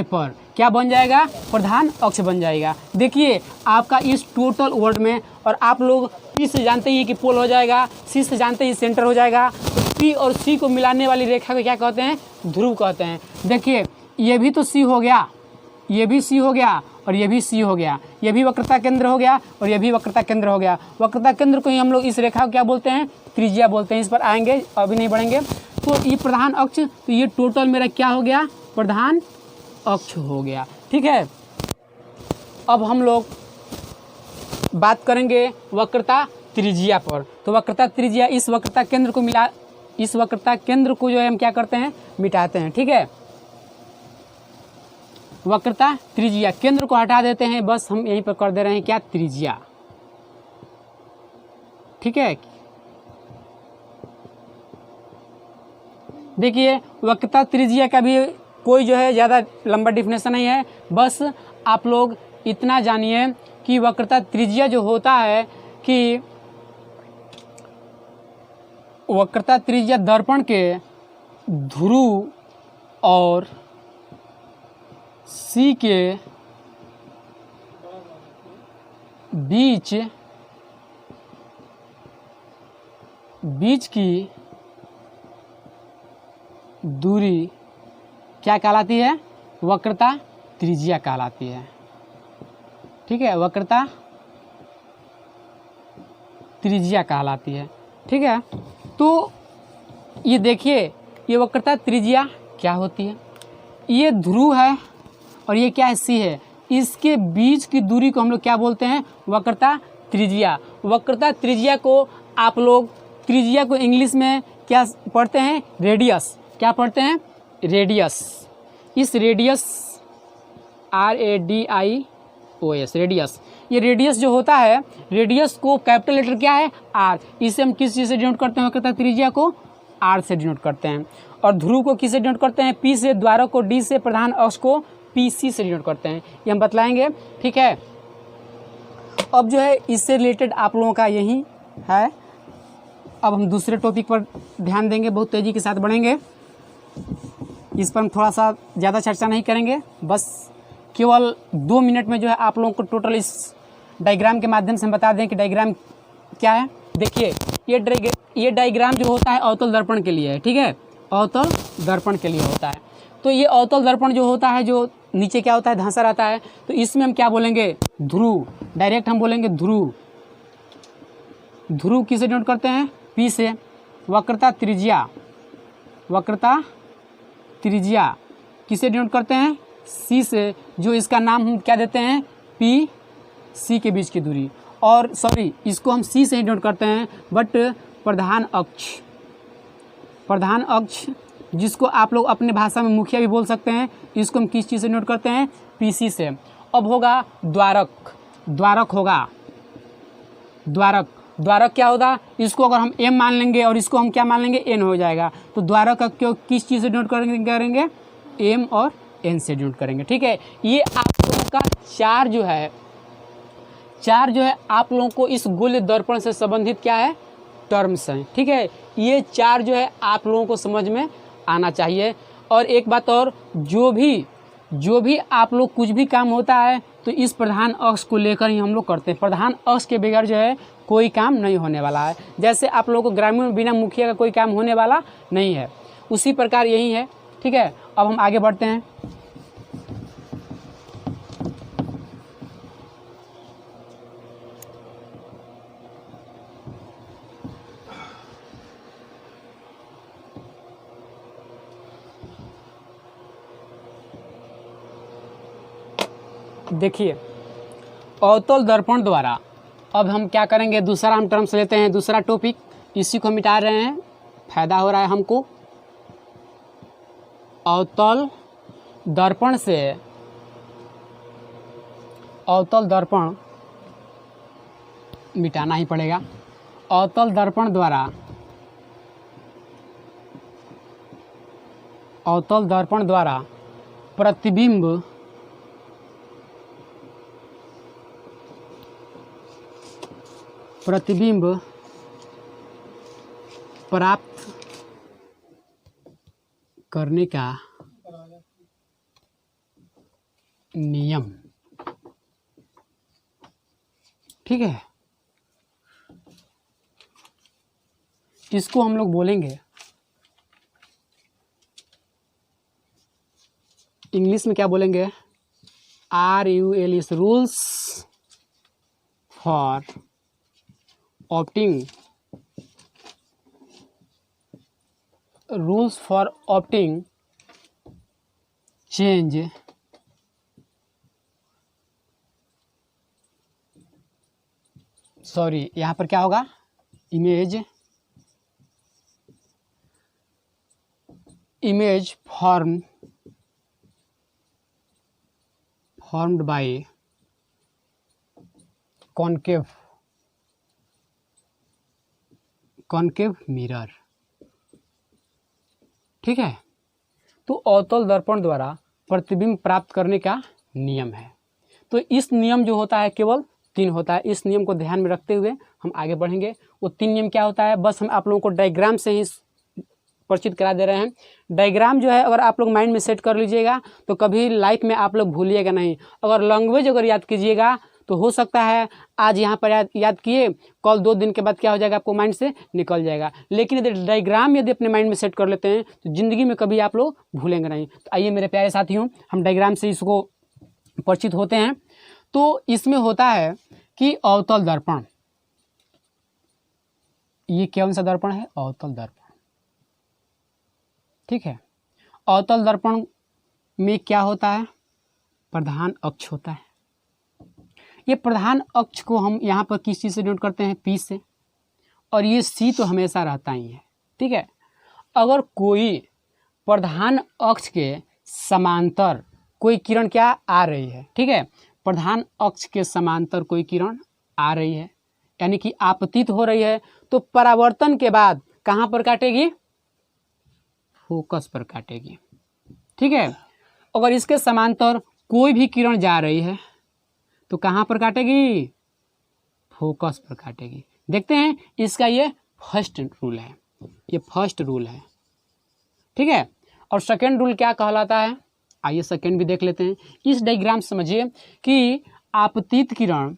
पर क्या बन जाएगा, प्रधान अक्ष बन जाएगा। देखिए आपका इस टोटल वर्ड में, और आप लोग P से जानते ही कि पोल हो जाएगा, C से जानते ही सेंटर हो जाएगा, तो P और C को मिलाने वाली रेखा को क्या कहते हैं, ध्रुव कहते हैं। देखिए ये भी तो C हो गया, ये भी C हो गया और ये भी C हो गया, ये भी वक्रता केंद्र हो गया और ये भी वक्रता केंद्र हो गया। वक्रता केंद्र को ही हम लोग इस रेखा को क्या बोलते हैं, त्रिज्या बोलते हैं। इस पर आएंगे, अभी नहीं बढ़ेंगे। तो ये प्रधान अक्ष, तो ये टोटल मेरा क्या हो गया, प्रधान अक्ष हो गया। ठीक है, अब हम लोग बात करेंगे वक्रता त्रिज्या पर। तो वक्रता त्रिज्या, इस वक्रता केंद्र को मिला, इस वक्रता केंद्र को जो है हम क्या करते हैं, मिटाते हैं। ठीक है, वक्रता त्रिज्या, केंद्र को हटा देते हैं, बस हम यहीं पर कर दे रहे हैं क्या, त्रिज्या। ठीक है, देखिए वक्रता त्रिज्या का भी कोई जो है ज़्यादा लंबा डिफिनेशन नहीं है, बस आप लोग इतना जानिए कि वक्रता त्रिज्या जो होता है कि वक्रता त्रिज्या दर्पण के ध्रुव और C के बीच की दूरी क्या कहलाती है, वक्रता त्रिज्या कहलाती है। ठीक है, वक्रता त्रिज्या कहलाती है। ठीक है, तो ये देखिए ये वक्रता त्रिज्या क्या होती है, ये ध्रुव है और ये क्या है, C है। इसके बीच की दूरी को हम लोग क्या बोलते हैं, वक्रता त्रिज्या। वक्रता त्रिज्या को आप लोग, त्रिज्या को इंग्लिश में क्या पढ़ते हैं, रेडियस। क्या पढ़ते हैं, रेडियस। इस रेडियस RADIOS, रेडियस, ये रेडियस जो होता है, रेडियस को कैपिटल लेटर क्या है, R। इसे हम किस चीज़ से डिनोट करते हैं, वक्रता त्रिज्या को R से डिनोट करते हैं। और ध्रुव को किससे डिनोट करते हैं, P से, द्वारक को D से, प्रधान अक्ष को PC से डिनोट करते हैं। ये हम बतलाएंगे। ठीक है, अब जो है इससे रिलेटेड आप लोगों का यही है। अब हम दूसरे टॉपिक पर ध्यान देंगे, बहुत तेज़ी के साथ बढ़ेंगे। इस पर हम थोड़ा सा ज़्यादा चर्चा नहीं करेंगे, बस केवल 2 मिनट में जो है आप लोगों को टोटल इस डायग्राम के माध्यम से हम बता दें कि डायग्राम क्या है। देखिए ये डायग्राम जो होता है अवतल दर्पण के लिए है। ठीक है, अवतल दर्पण के लिए होता है। तो ये अवतल दर्पण जो होता है, जो नीचे क्या होता है, धंसा रहता है, तो इसमें हम क्या बोलेंगे, ध्रुव। डायरेक्ट हम बोलेंगे ध्रुव। ध्रुव किसे डिनोट करते हैं, P से। वक्रता त्रिज्या, वक्रता त्रिज्या किसे डिनोट करते हैं, C से, जो इसका नाम हम क्या देते हैं, PC के बीच की दूरी। और सॉरी, इसको हम C से ही डिनोट करते हैं, बट प्रधान अक्ष जिसको आप लोग अपने भाषा में मुखिया भी बोल सकते हैं, इसको हम किस चीज़ से डिनोट करते हैं, PC से। अब होगा द्वारक। द्वारक होगा, द्वारक क्या होगा, इसको अगर हम M मान लेंगे और इसको हम क्या मान लेंगे, N हो जाएगा। तो द्वारक क्यों किस चीज़ से डिनोट करेंगे, M और N से डिनोट करेंगे। ठीक है, ये आप लोगों का चार जो है आप लोगों को इस गोलीय दर्पण से संबंधित क्या है, टर्म्स हैं। ठीक है, ये चार जो है आप लोगों को समझ में आना चाहिए। और एक बात और, जो भी आप लोग कुछ भी काम होता है तो इस प्रधान अक्ष को लेकर ही हम लोग करते हैं। प्रधान अक्ष के बगैर जो है कोई काम नहीं होने वाला है। जैसे आप लोगों को ग्रामीण में बिना मुखिया का कोई काम होने वाला नहीं है, उसी प्रकार यही है। ठीक है, अब हम आगे बढ़ते हैं। देखिए अवतल दर्पण द्वारा अब हम क्या करेंगे, दूसरा हम टर्म्स लेते हैं, दूसरा टॉपिक, इसी को मिटा रहे हैं, फायदा हो रहा है हमको। अवतल दर्पण से, अवतल दर्पण मिटाना ही पड़ेगा। अवतल दर्पण द्वारा, अवतल दर्पण द्वारा प्रतिबिंब प्राप्त करने का नियम, ठीक है। इसको हम लोग बोलेंगे, इंग्लिश में क्या बोलेंगे, RULS, rules for opting, rules for opting change sorry यहाँ पर क्या होगा, image formed by concave mirror, ठीक है। तो अवतल दर्पण द्वारा प्रतिबिंब प्राप्त करने का नियम है। तो इस नियम जो होता है केवल 3 होता है। इस नियम को ध्यान में रखते हुए हम आगे बढ़ेंगे। वो 3 नियम क्या होता है, बस हम आप लोगों को डायग्राम से ही परिचित करा दे रहे हैं। डायग्राम जो है अगर आप लोग माइंड में सेट कर लीजिएगा तो कभी लाइफ में आप लोग भूलिएगा नहीं। अगर लैंग्वेज अगर याद कीजिएगा तो हो सकता है आज यहाँ पर याद किए, कल 2 दिन के बाद क्या हो जाएगा, आपको माइंड से निकल जाएगा। लेकिन यदि डायग्राम यदि अपने माइंड में सेट कर लेते हैं तो ज़िंदगी में कभी आप लोग भूलेंगे नहीं। तो आइए मेरे प्यारे साथियों, हम डायग्राम से इसको परिचित होते हैं। तो इसमें होता है कि अवतल दर्पण, ये कौन सा दर्पण है, अवतल दर्पण, ठीक है। अवतल दर्पण में क्या होता है, प्रधान अक्ष होता है। ये प्रधान अक्ष को हम यहाँ पर किस चीज़ से नोट करते हैं, P से, और ये C तो हमेशा रहता ही है, ठीक है। अगर कोई प्रधान अक्ष के समांतर कोई किरण क्या आ रही है, ठीक है, प्रधान अक्ष के समांतर कोई किरण आ रही है, यानी कि आपतित हो रही है, तो परावर्तन के बाद कहाँ पर काटेगी, फोकस पर काटेगी, ठीक है। अगर इसके समांतर कोई भी किरण जा रही है तो कहाँ पर काटेगी, फोकस पर काटेगी। देखते हैं इसका ये फर्स्ट रूल है, ये फर्स्ट रूल है, ठीक है। और सेकेंड रूल क्या कहलाता है, आइए सेकेंड भी देख लेते हैं। इस डायग्राम समझिए कि आपतित किरण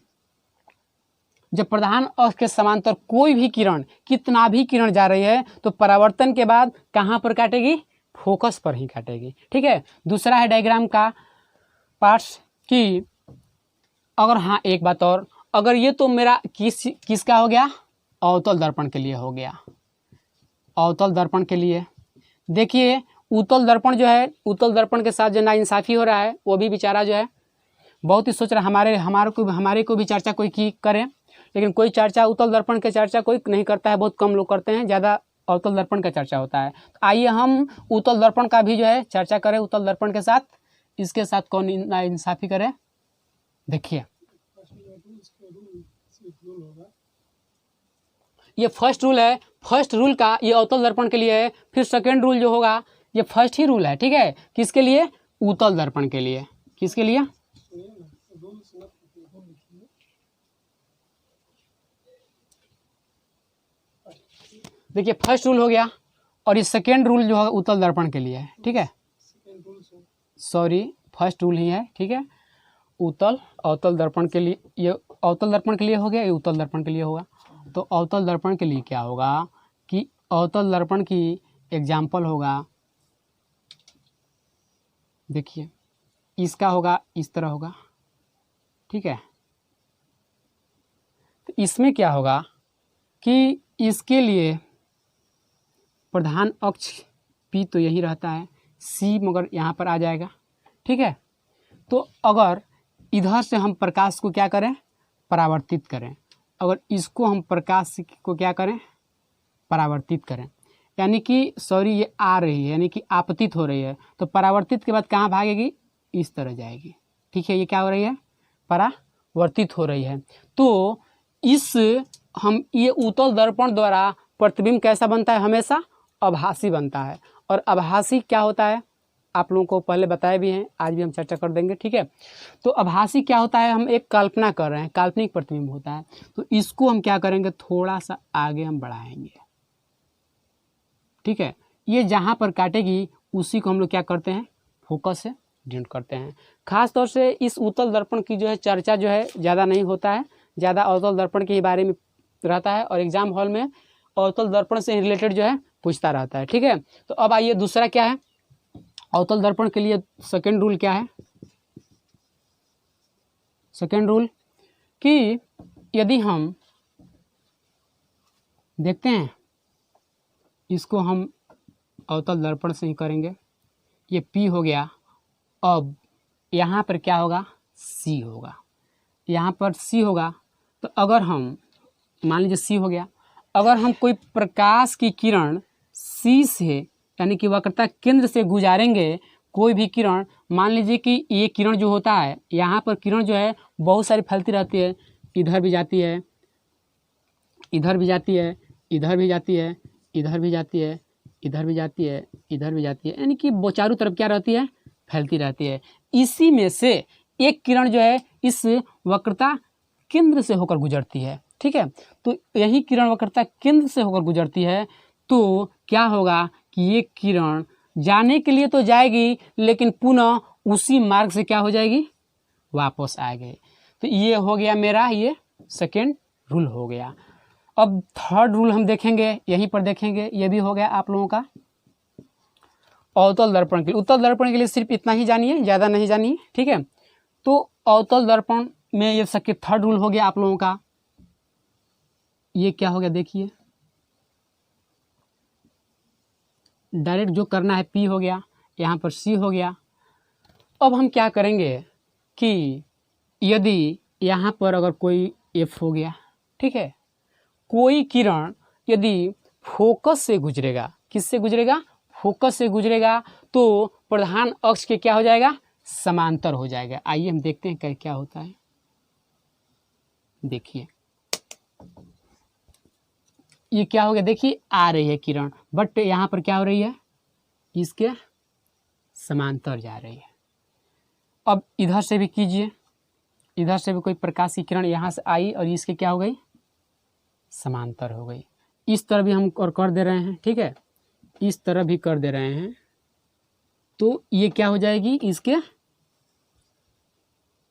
जब प्रधान अक्ष के समांतर कोई भी किरण, कितना भी किरण जा रही है तो परावर्तन के बाद कहाँ पर काटेगी, फोकस पर ही काटेगी, ठीक है। दूसरा है डायग्राम का पार्ट्स कि अगर, हाँ एक बात और, अगर ये तो मेरा किसका हो गया, अवतल दर्पण के लिए हो गया, अवतल दर्पण के लिए। देखिए उत्तल दर्पण जो है, उत्तल दर्पण के साथ जो नाइंसाफ़ी हो रहा है, वो भी बेचारा जो है बहुत ही सोच रहा है हमारे को भी चर्चा कोई की करे, लेकिन कोई चर्चा उत्तल दर्पण की चर्चा कोई नहीं करता है, बहुत कम लोग करते हैं, ज़्यादा अवतल दर्पण का चर्चा होता है। तो आइए हम उत्तल दर्पण का भी जो है चर्चा करें, उत्तल दर्पण के साथ इसके साथ कौन नाइंसाफ़ी करे। देखिए ये फर्स्ट रूल है, फर्स्ट रूल का ये अवतल दर्पण के लिए है। फिर सेकेंड रूल जो होगा ये फर्स्ट ही रूल है, ठीक है, किसके लिए, उत्तल दर्पण के लिए। किसके लिए, देखिए फर्स्ट रूल हो गया और ये सेकेंड रूल जो है उत्तल दर्पण के लिए है, ठीक है, सॉरी फर्स्ट रूल ही है, ठीक है। अवतल दर्पण के लिए, ये अवतल दर्पण के लिए हो गया, ये उत्तल दर्पण के लिए होगा। तो अवतल दर्पण के लिए क्या होगा कि अवतल दर्पण की एग्जाम्पल होगा, देखिए इसका होगा, इस तरह होगा, ठीक है। तो इसमें क्या होगा कि इसके लिए प्रधान अक्ष P तो यही रहता है, C मगर यहाँ पर आ जाएगा, ठीक है। तो अगर इधर से हम प्रकाश को क्या करें, परावर्तित करें, अगर इसको हम प्रकाश को क्या करें, परावर्तित करें, यानी कि सॉरी ये आ रही है यानी कि आपतित हो रही है, तो परावर्तित के बाद कहाँ भागेगी, इस तरह जाएगी। ठीक है, ये क्या हो रही है, परावर्तित हो रही है। तो इस हम ये उत्तल दर्पण द्वारा प्रतिबिंब कैसा बनता है, हमेशा आभासी बनता है। और आभासी क्या होता है, आप लोगों को पहले बताए भी हैं, आज भी हम चर्चा कर देंगे। ठीक है, तो आभासी क्या होता है, हम एक कल्पना कर रहे हैं, काल्पनिक प्रतिबिंब होता है। तो इसको हम क्या करेंगे, थोड़ा सा आगे हम बढ़ाएंगे। ठीक है, ये जहाँ पर काटेगी उसी को हम लोग क्या करते हैं, फोकस से ड्यूट करते हैं। खास तौर से इस उत्तल दर्पण की जो है चर्चा जो है ज़्यादा नहीं होता है, ज़्यादा अवतल दर्पण के बारे में रहता है और एग्जाम हॉल में अवतल दर्पण से रिलेटेड जो है पूछता रहता है। ठीक है, तो अब आइए दूसरा क्या है, अवतल दर्पण के लिए सेकेंड रूल क्या है, सेकेंड रूल कि यदि हम देखते हैं इसको हम अवतल दर्पण से ही करेंगे, ये P हो गया। अब यहाँ पर क्या होगा, C होगा, यहाँ पर C होगा। तो अगर हम मान लीजिए C हो गया, अगर हम कोई प्रकाश की किरण C से यानी कि वक्रता केंद्र से गुजारेंगे कोई भी किरण, मान लीजिए कि ये किरण जो होता है, यहाँ पर किरण जो है बहुत सारी फैलती रहती है, इधर भी जाती है, इधर भी जाती है, इधर भी जाती है, इधर भी जाती है, इधर भी जाती है, इधर भी जाती है, यानी कि वो चारों तरफ क्या रहती है, फैलती रहती है। इसी में से एक किरण जो है इस वक्रता केंद्र से होकर गुजरती है। ठीक है, तो यही किरण वक्रता केंद्र से होकर गुजरती है, तो क्या होगा कि ये किरण जाने के लिए तो जाएगी लेकिन पुनः उसी मार्ग से क्या हो जाएगी, वापस आएगी। तो ये हो गया मेरा, ये सेकेंड रूल हो गया। अब थर्ड रूल हम देखेंगे, यहीं पर देखेंगे, ये भी हो गया आप लोगों का अवतल दर्पण के लिए। उत्तल दर्पण के लिए सिर्फ इतना ही जानिए, ज़्यादा नहीं जानिए। ठीक है, तो अवतल दर्पण में ये सबके थर्ड रूल हो गया आप लोगों का। ये क्या हो गया, देखिए डायरेक्ट जो करना है P हो गया, यहाँ पर C हो गया। अब हम क्या करेंगे कि यदि यहाँ पर अगर कोई F हो गया, ठीक है, कोई किरण यदि फोकस से गुजरेगा, किससे गुजरेगा, फोकस से गुजरेगा, तो प्रधान अक्ष के क्या हो जाएगा, समांतर हो जाएगा। आइए हम देखते हैं क्या होता है। देखिए ये क्या हो गया, देखिए आ रही है किरण, बट यहाँ पर क्या हो रही है, इसके समांतर जा रही है। अब इधर से भी कीजिए, इधर से भी कोई प्रकाश की किरण यहाँ से आई और इसके क्या हो गई, समांतर हो गई। इस तरह भी हम और कर दे रहे हैं। ठीक है, इस तरह भी कर दे रहे हैं, तो ये क्या हो जाएगी, इसके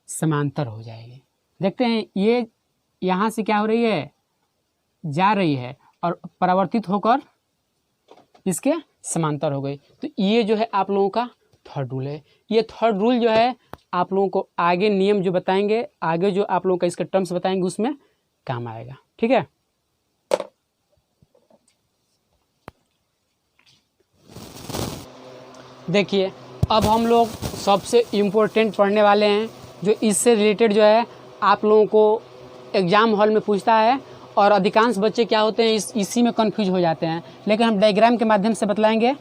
समांतर हो जाएगी। देखते हैं ये यहाँ से क्या हो रही है, जा रही है और परावर्तित होकर इसके समांतर हो गई। तो ये जो है आप लोगों का थर्ड रूल है। ये थर्ड रूल जो है आप लोगों को आगे नियम जो बताएंगे, आगे जो आप लोगों का इसके टर्म्स बताएंगे उसमें काम आएगा। ठीक है, देखिए अब हम लोग सबसे इम्पोर्टेंट पढ़ने वाले हैं, जो इससे रिलेटेड जो है आप लोगों को एग्ज़ाम हॉल में पूछता है और अधिकांश बच्चे क्या होते हैं इसी में कंफ्यूज हो जाते हैं, लेकिन हम डायग्राम के माध्यम से बतलाएंगे,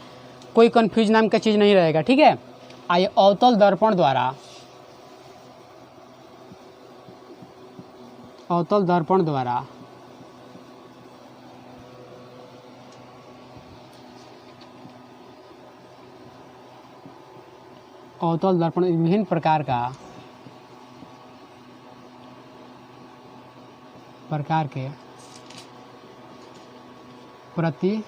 कोई कंफ्यूज नाम का चीज़ नहीं रहेगा। ठीक है, आइए अवतल दर्पण द्वारा, अवतल दर्पण द्वारा अवतल दर्पण विभिन्न प्रकार के प्रति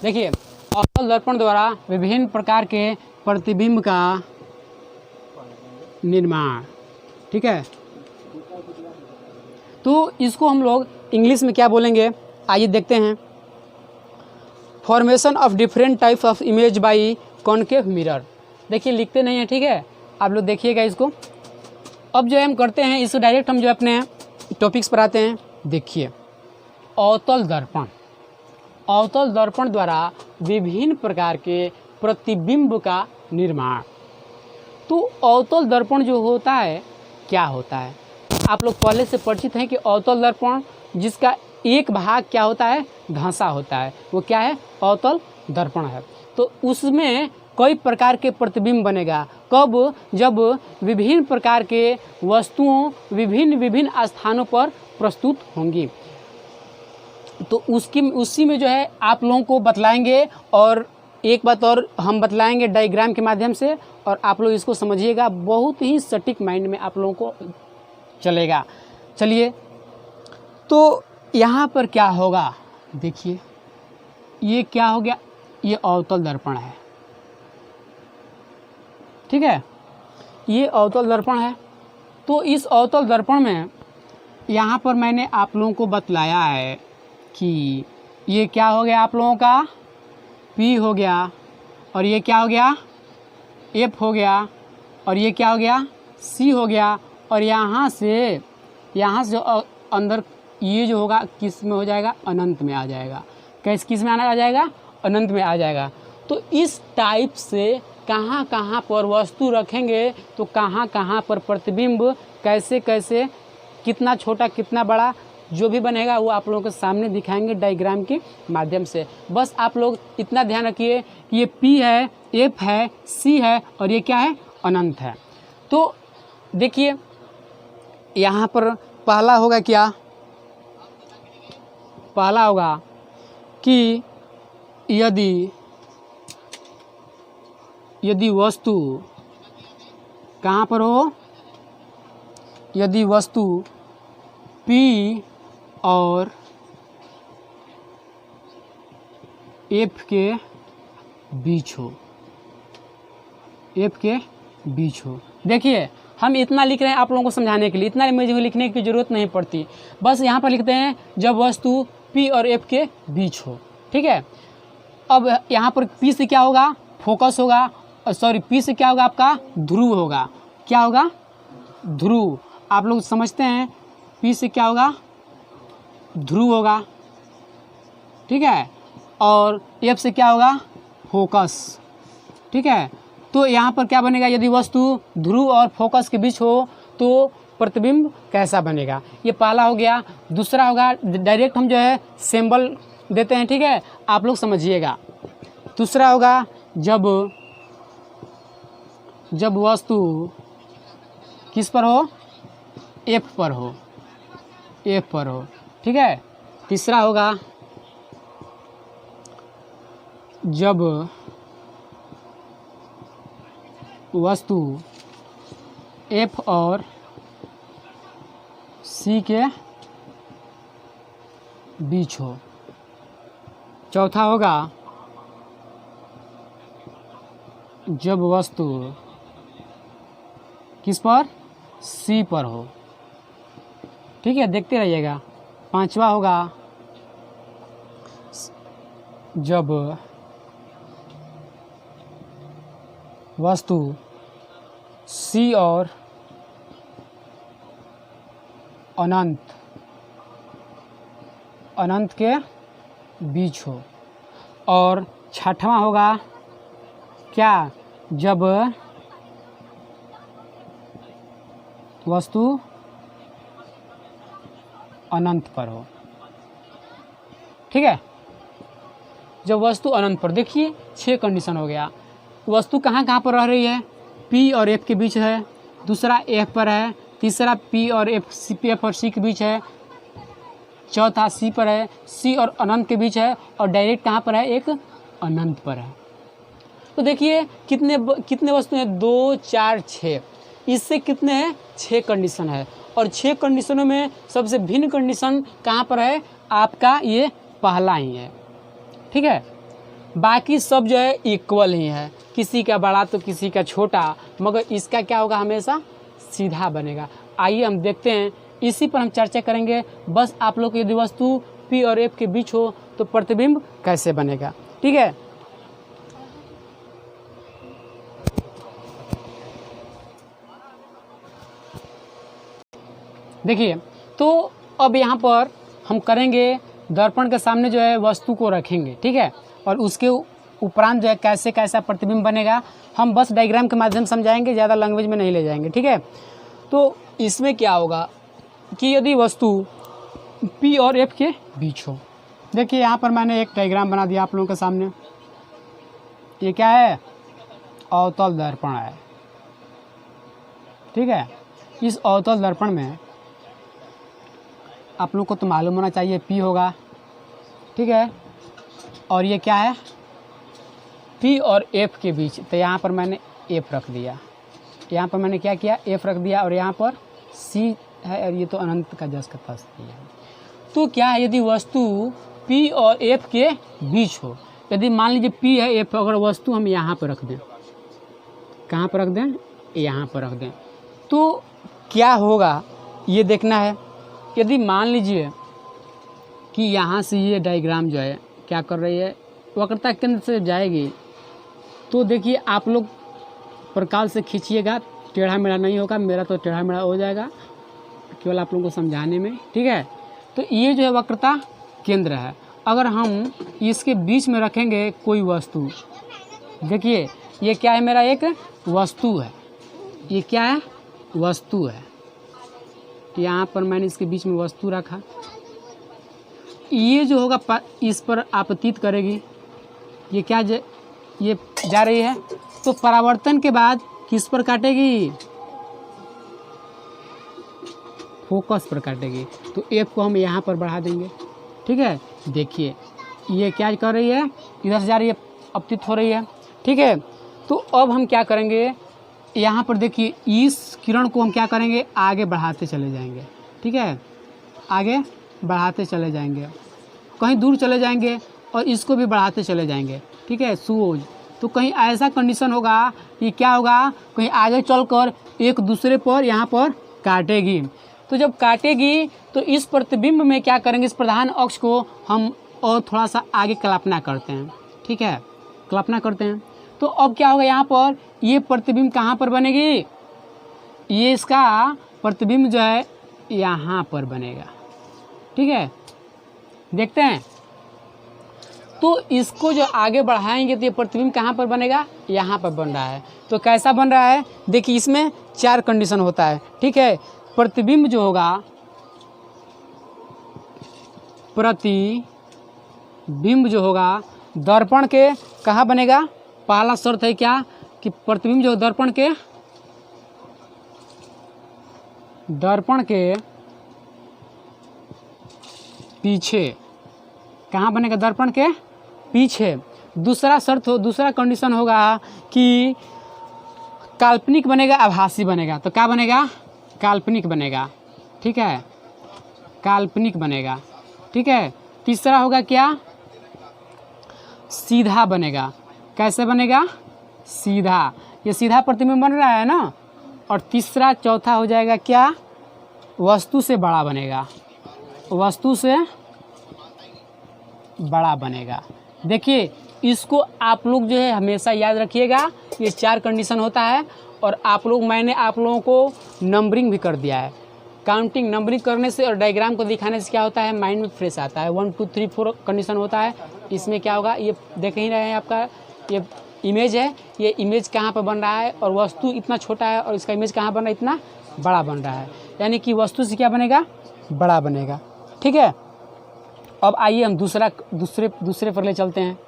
देखिए अवतल दर्पण द्वारा विभिन्न प्रकार के प्रतिबिंब का निर्माण। ठीक है, तो इसको हम लोग इंग्लिश में क्या बोलेंगे, आइए देखते हैं। Formation of different types of image by concave mirror. देखिए लिखते नहीं है, ठीक है, आप लोग देखिएगा इसको। अब जो हम करते हैं इसको डायरेक्ट हम जो अपने टॉपिक्स पर आते हैं। देखिए अवतल दर्पण अवतल दर्पण द्वारा विभिन्न प्रकार के प्रतिबिंब का निर्माण। तो अवतल दर्पण जो होता है क्या होता है, आप लोग पहले से परिचित हैं कि अवतल दर्पण जिसका एक भाग क्या होता है, धंसा होता है, वो क्या है, अवतल दर्पण है। तो उसमें कई प्रकार के प्रतिबिंब बनेगा। कब, जब विभिन्न प्रकार के वस्तुओं विभिन्न विभिन्न स्थानों पर प्रस्तुत होंगी। तो उसी में जो है आप लोगों को बतलाएंगे। और एक बात और हम बतलाएंगे डायग्राम के माध्यम से, और आप लोग इसको समझिएगा, बहुत ही सटीक माइंड में आप लोगों को चलेगा। चलिए, तो यहाँ पर क्या होगा, देखिए ये क्या हो गया, ये अवतल दर्पण है, ठीक है, ये अवतल दर्पण है। तो इस अवतल दर्पण में यहाँ पर मैंने आप लोगों को बतलाया है कि ये क्या हो गया आप लोगों का, P हो गया, और ये क्या हो गया, F हो गया, और ये क्या हो गया, C हो गया, और यहाँ से अंदर ये जो होगा किस में हो जाएगा, अनंत में आ जाएगा। किस में आ जाएगा, अनंत में आ जाएगा। तो इस टाइप से कहाँ कहाँ पर वस्तु रखेंगे तो कहाँ कहाँ पर प्रतिबिंब कैसे कैसे, कितना छोटा कितना बड़ा, जो भी बनेगा वो आप लोगों के सामने दिखाएंगे डायग्राम के माध्यम से। बस आप लोग इतना ध्यान रखिए कि ये P है, F है, C है, और ये क्या है, अनंत है। तो देखिए यहाँ पर पहला होगा क्या, पहला होगा कि यदि वस्तु कहाँ पर हो, यदि वस्तु P और F के बीच हो, F के बीच हो। देखिए हम इतना लिख रहे हैं आप लोगों को समझाने के लिए, इतना मुझे लिखने की ज़रूरत नहीं पड़ती, बस यहाँ पर लिखते हैं जब वस्तु P और F के बीच हो, ठीक है। अब यहाँ पर P से क्या होगा, फोकस होगा, सॉरी P से क्या होगा, आपका ध्रुव होगा। क्या होगा, ध्रुव। आप लोग समझते हैं P से क्या होगा, ध्रुव होगा, ठीक है। और F से क्या होगा, फोकस, ठीक है। तो यहाँ पर क्या बनेगा, यदि वस्तु ध्रुव और फोकस के बीच हो तो प्रतिबिंब कैसा बनेगा, ये पहला हो गया। दूसरा होगा, डायरेक्ट हम जो है सिंबल देते हैं, ठीक है, आप लोग समझिएगा। दूसरा होगा जब वस्तु किस पर हो, F पर हो, F पर हो, ठीक है। तीसरा होगा जब वस्तु F और C के बीच हो। चौथा होगा जब वस्तु किस पर, C पर हो, ठीक है, देखते रहिएगा। पांचवा होगा जब वस्तु C और अनंत के बीच हो। और छठवां होगा क्या, जब वस्तु अनंत पर हो, ठीक है, जब वस्तु अनंत पर। देखिए 6 कंडीशन हो गया। वस्तु कहाँ कहाँ पर रह रही है, P और F के बीच है, दूसरा F पर है, तीसरा P और F और C के बीच है, चौथा C पर है, C और अनंत के बीच है, और डायरेक्ट कहाँ पर है, एक अनंत पर है। तो देखिए कितने वस्तु हैं, 2 4 6, इससे कितने हैं, 6 कंडीशन है। और 6 कंडीशनों में सबसे भिन्न कंडीशन कहाँ पर है, आपका ये पहला ही है, ठीक है। बाकी सब जो है इक्वल ही है, किसी का बड़ा तो किसी का छोटा, मगर इसका क्या होगा, हमेशा सीधा बनेगा। आइए हम देखते हैं, इसी पर हम चर्चा करेंगे। बस आप लोग यदि वस्तु P और F के बीच हो तो प्रतिबिंब कैसे बनेगा, ठीक है। देखिए तो अब यहाँ पर हम करेंगे दर्पण के सामने जो है वस्तु को रखेंगे, ठीक है, और उसके उपरांत जो है कैसे कैसा प्रतिबिंब बनेगा हम बस डायग्राम के माध्यम से समझाएंगे, ज़्यादा लैंग्वेज में नहीं ले जाएंगे, ठीक है। तो इसमें क्या होगा कि यदि वस्तु P और F के बीच हो, देखिए यहाँ पर मैंने एक डायग्राम बना दिया आप लोगों के सामने। ये क्या है, अवतल दर्पण है, ठीक है। इस अवतल दर्पण में आप लोग को तो मालूम होना चाहिए P होगा, ठीक है, और ये क्या है P और F के बीच, तो यहाँ पर मैंने F रख दिया, यहाँ पर मैंने क्या किया F रख दिया, और यहाँ पर C है, और ये तो अनंत का जस का तस है। तो क्या है, यदि वस्तु P और F के बीच हो, यदि मान लीजिए P है F, अगर वस्तु हम यहाँ पर रख दें, कहाँ पर रख दें, यहाँ पर रख दें, तो क्या होगा ये देखना है। यदि मान लीजिए कि यहाँ से ये डायग्राम जो है क्या कर रही है, वक्रता केंद्र से जाएगी, तो देखिए आप लोग प्रकाल से खींचिएगा, टेढ़ा मेढ़ा नहीं होगा, मेरा तो टेढ़ा मेढ़ा हो जाएगा केवल आप लोगों को समझाने में, ठीक है। तो ये जो है वक्रता केंद्र है। अगर हम इसके बीच में रखेंगे कोई वस्तु, देखिए ये क्या है, मेरा एक वस्तु है, ये क्या है, वस्तु है, यहाँ पर मैंने इसके बीच में वस्तु रखा, ये जो होगा इस पर आपतित करेगी, ये क्या ये जा रही है, तो परावर्तन के बाद किस पर काटेगी, फोकस पर काटेगी, तो F को हम यहाँ पर बढ़ा देंगे, ठीक है। देखिए ये क्या कर रही है, इधर से जा रही है, अपतित हो रही है, ठीक है। तो अब हम क्या करेंगे, यहाँ पर देखिए इस किरण को हम क्या करेंगे, आगे बढ़ाते चले जाएंगे, ठीक है, आगे बढ़ाते चले जाएंगे, कहीं दूर चले जाएंगे, और इसको भी बढ़ाते चले जाएंगे, ठीक है, सूझ। तो कहीं ऐसा कंडीशन होगा कि क्या होगा, कहीं आगे चलकर एक दूसरे पर यहाँ पर काटेगी। तो जब काटेगी तो इस प्रतिबिंब में क्या करेंगे, इस प्रधान अक्ष को हम और थोड़ा सा आगे कल्पना करते हैं, ठीक है, कल्पना करते हैं। तो अब क्या होगा, यहाँ पर ये प्रतिबिंब कहाँ पर बनेगी, ये इसका प्रतिबिंब जो है यहाँ पर बनेगा, ठीक है, देखते हैं। तो इसको जो आगे बढ़ाएंगे तो ये प्रतिबिंब कहाँ पर बनेगा, यहाँ पर बन रहा है। तो कैसा बन रहा है, देखिए इसमें 4 कंडीशन होता है, ठीक है। प्रतिबिंब जो होगा, प्रतिबिंब जो होगा दर्पण के कहाँ बनेगा, पहला शर्त है क्या कि प्रतिबिंब जो दर्पण के पीछे कहाँ बनेगा, दर्पण के पीछे। दूसरा शर्त हो, दूसरा कंडीशन होगा कि काल्पनिक बनेगा, आभासी बनेगा। तो क्या बनेगा, काल्पनिक बनेगा, ठीक है, काल्पनिक बनेगा, ठीक है। तीसरा होगा क्या, सीधा बनेगा। कैसे बनेगा, सीधा, ये सीधा प्रतिबिंब बन रहा है ना। और तीसरा चौथा हो जाएगा क्या, वस्तु से बड़ा बनेगा, वस्तु से बड़ा बनेगा। देखिए इसको आप लोग जो है हमेशा याद रखिएगा, ये 4 कंडीशन होता है। और मैंने आप लोगों को नंबरिंग भी कर दिया है। काउंटिंग नंबरिंग करने से और डायग्राम को दिखाने से क्या होता है, माइंड में फ्रेश आता है। 1 2 3 4 कंडीशन होता है। इसमें क्या होगा, ये देख ही रहे हैं, आपका ये इमेज है, ये इमेज कहाँ पर बन रहा है, और वस्तु इतना छोटा है और इसका इमेज कहाँ बन रहा है, इतना बड़ा बन रहा है। यानी कि वस्तु से क्या बनेगा, बड़ा बनेगा, ठीक है। अब आइए हम दूसरे पर ले चलते हैं।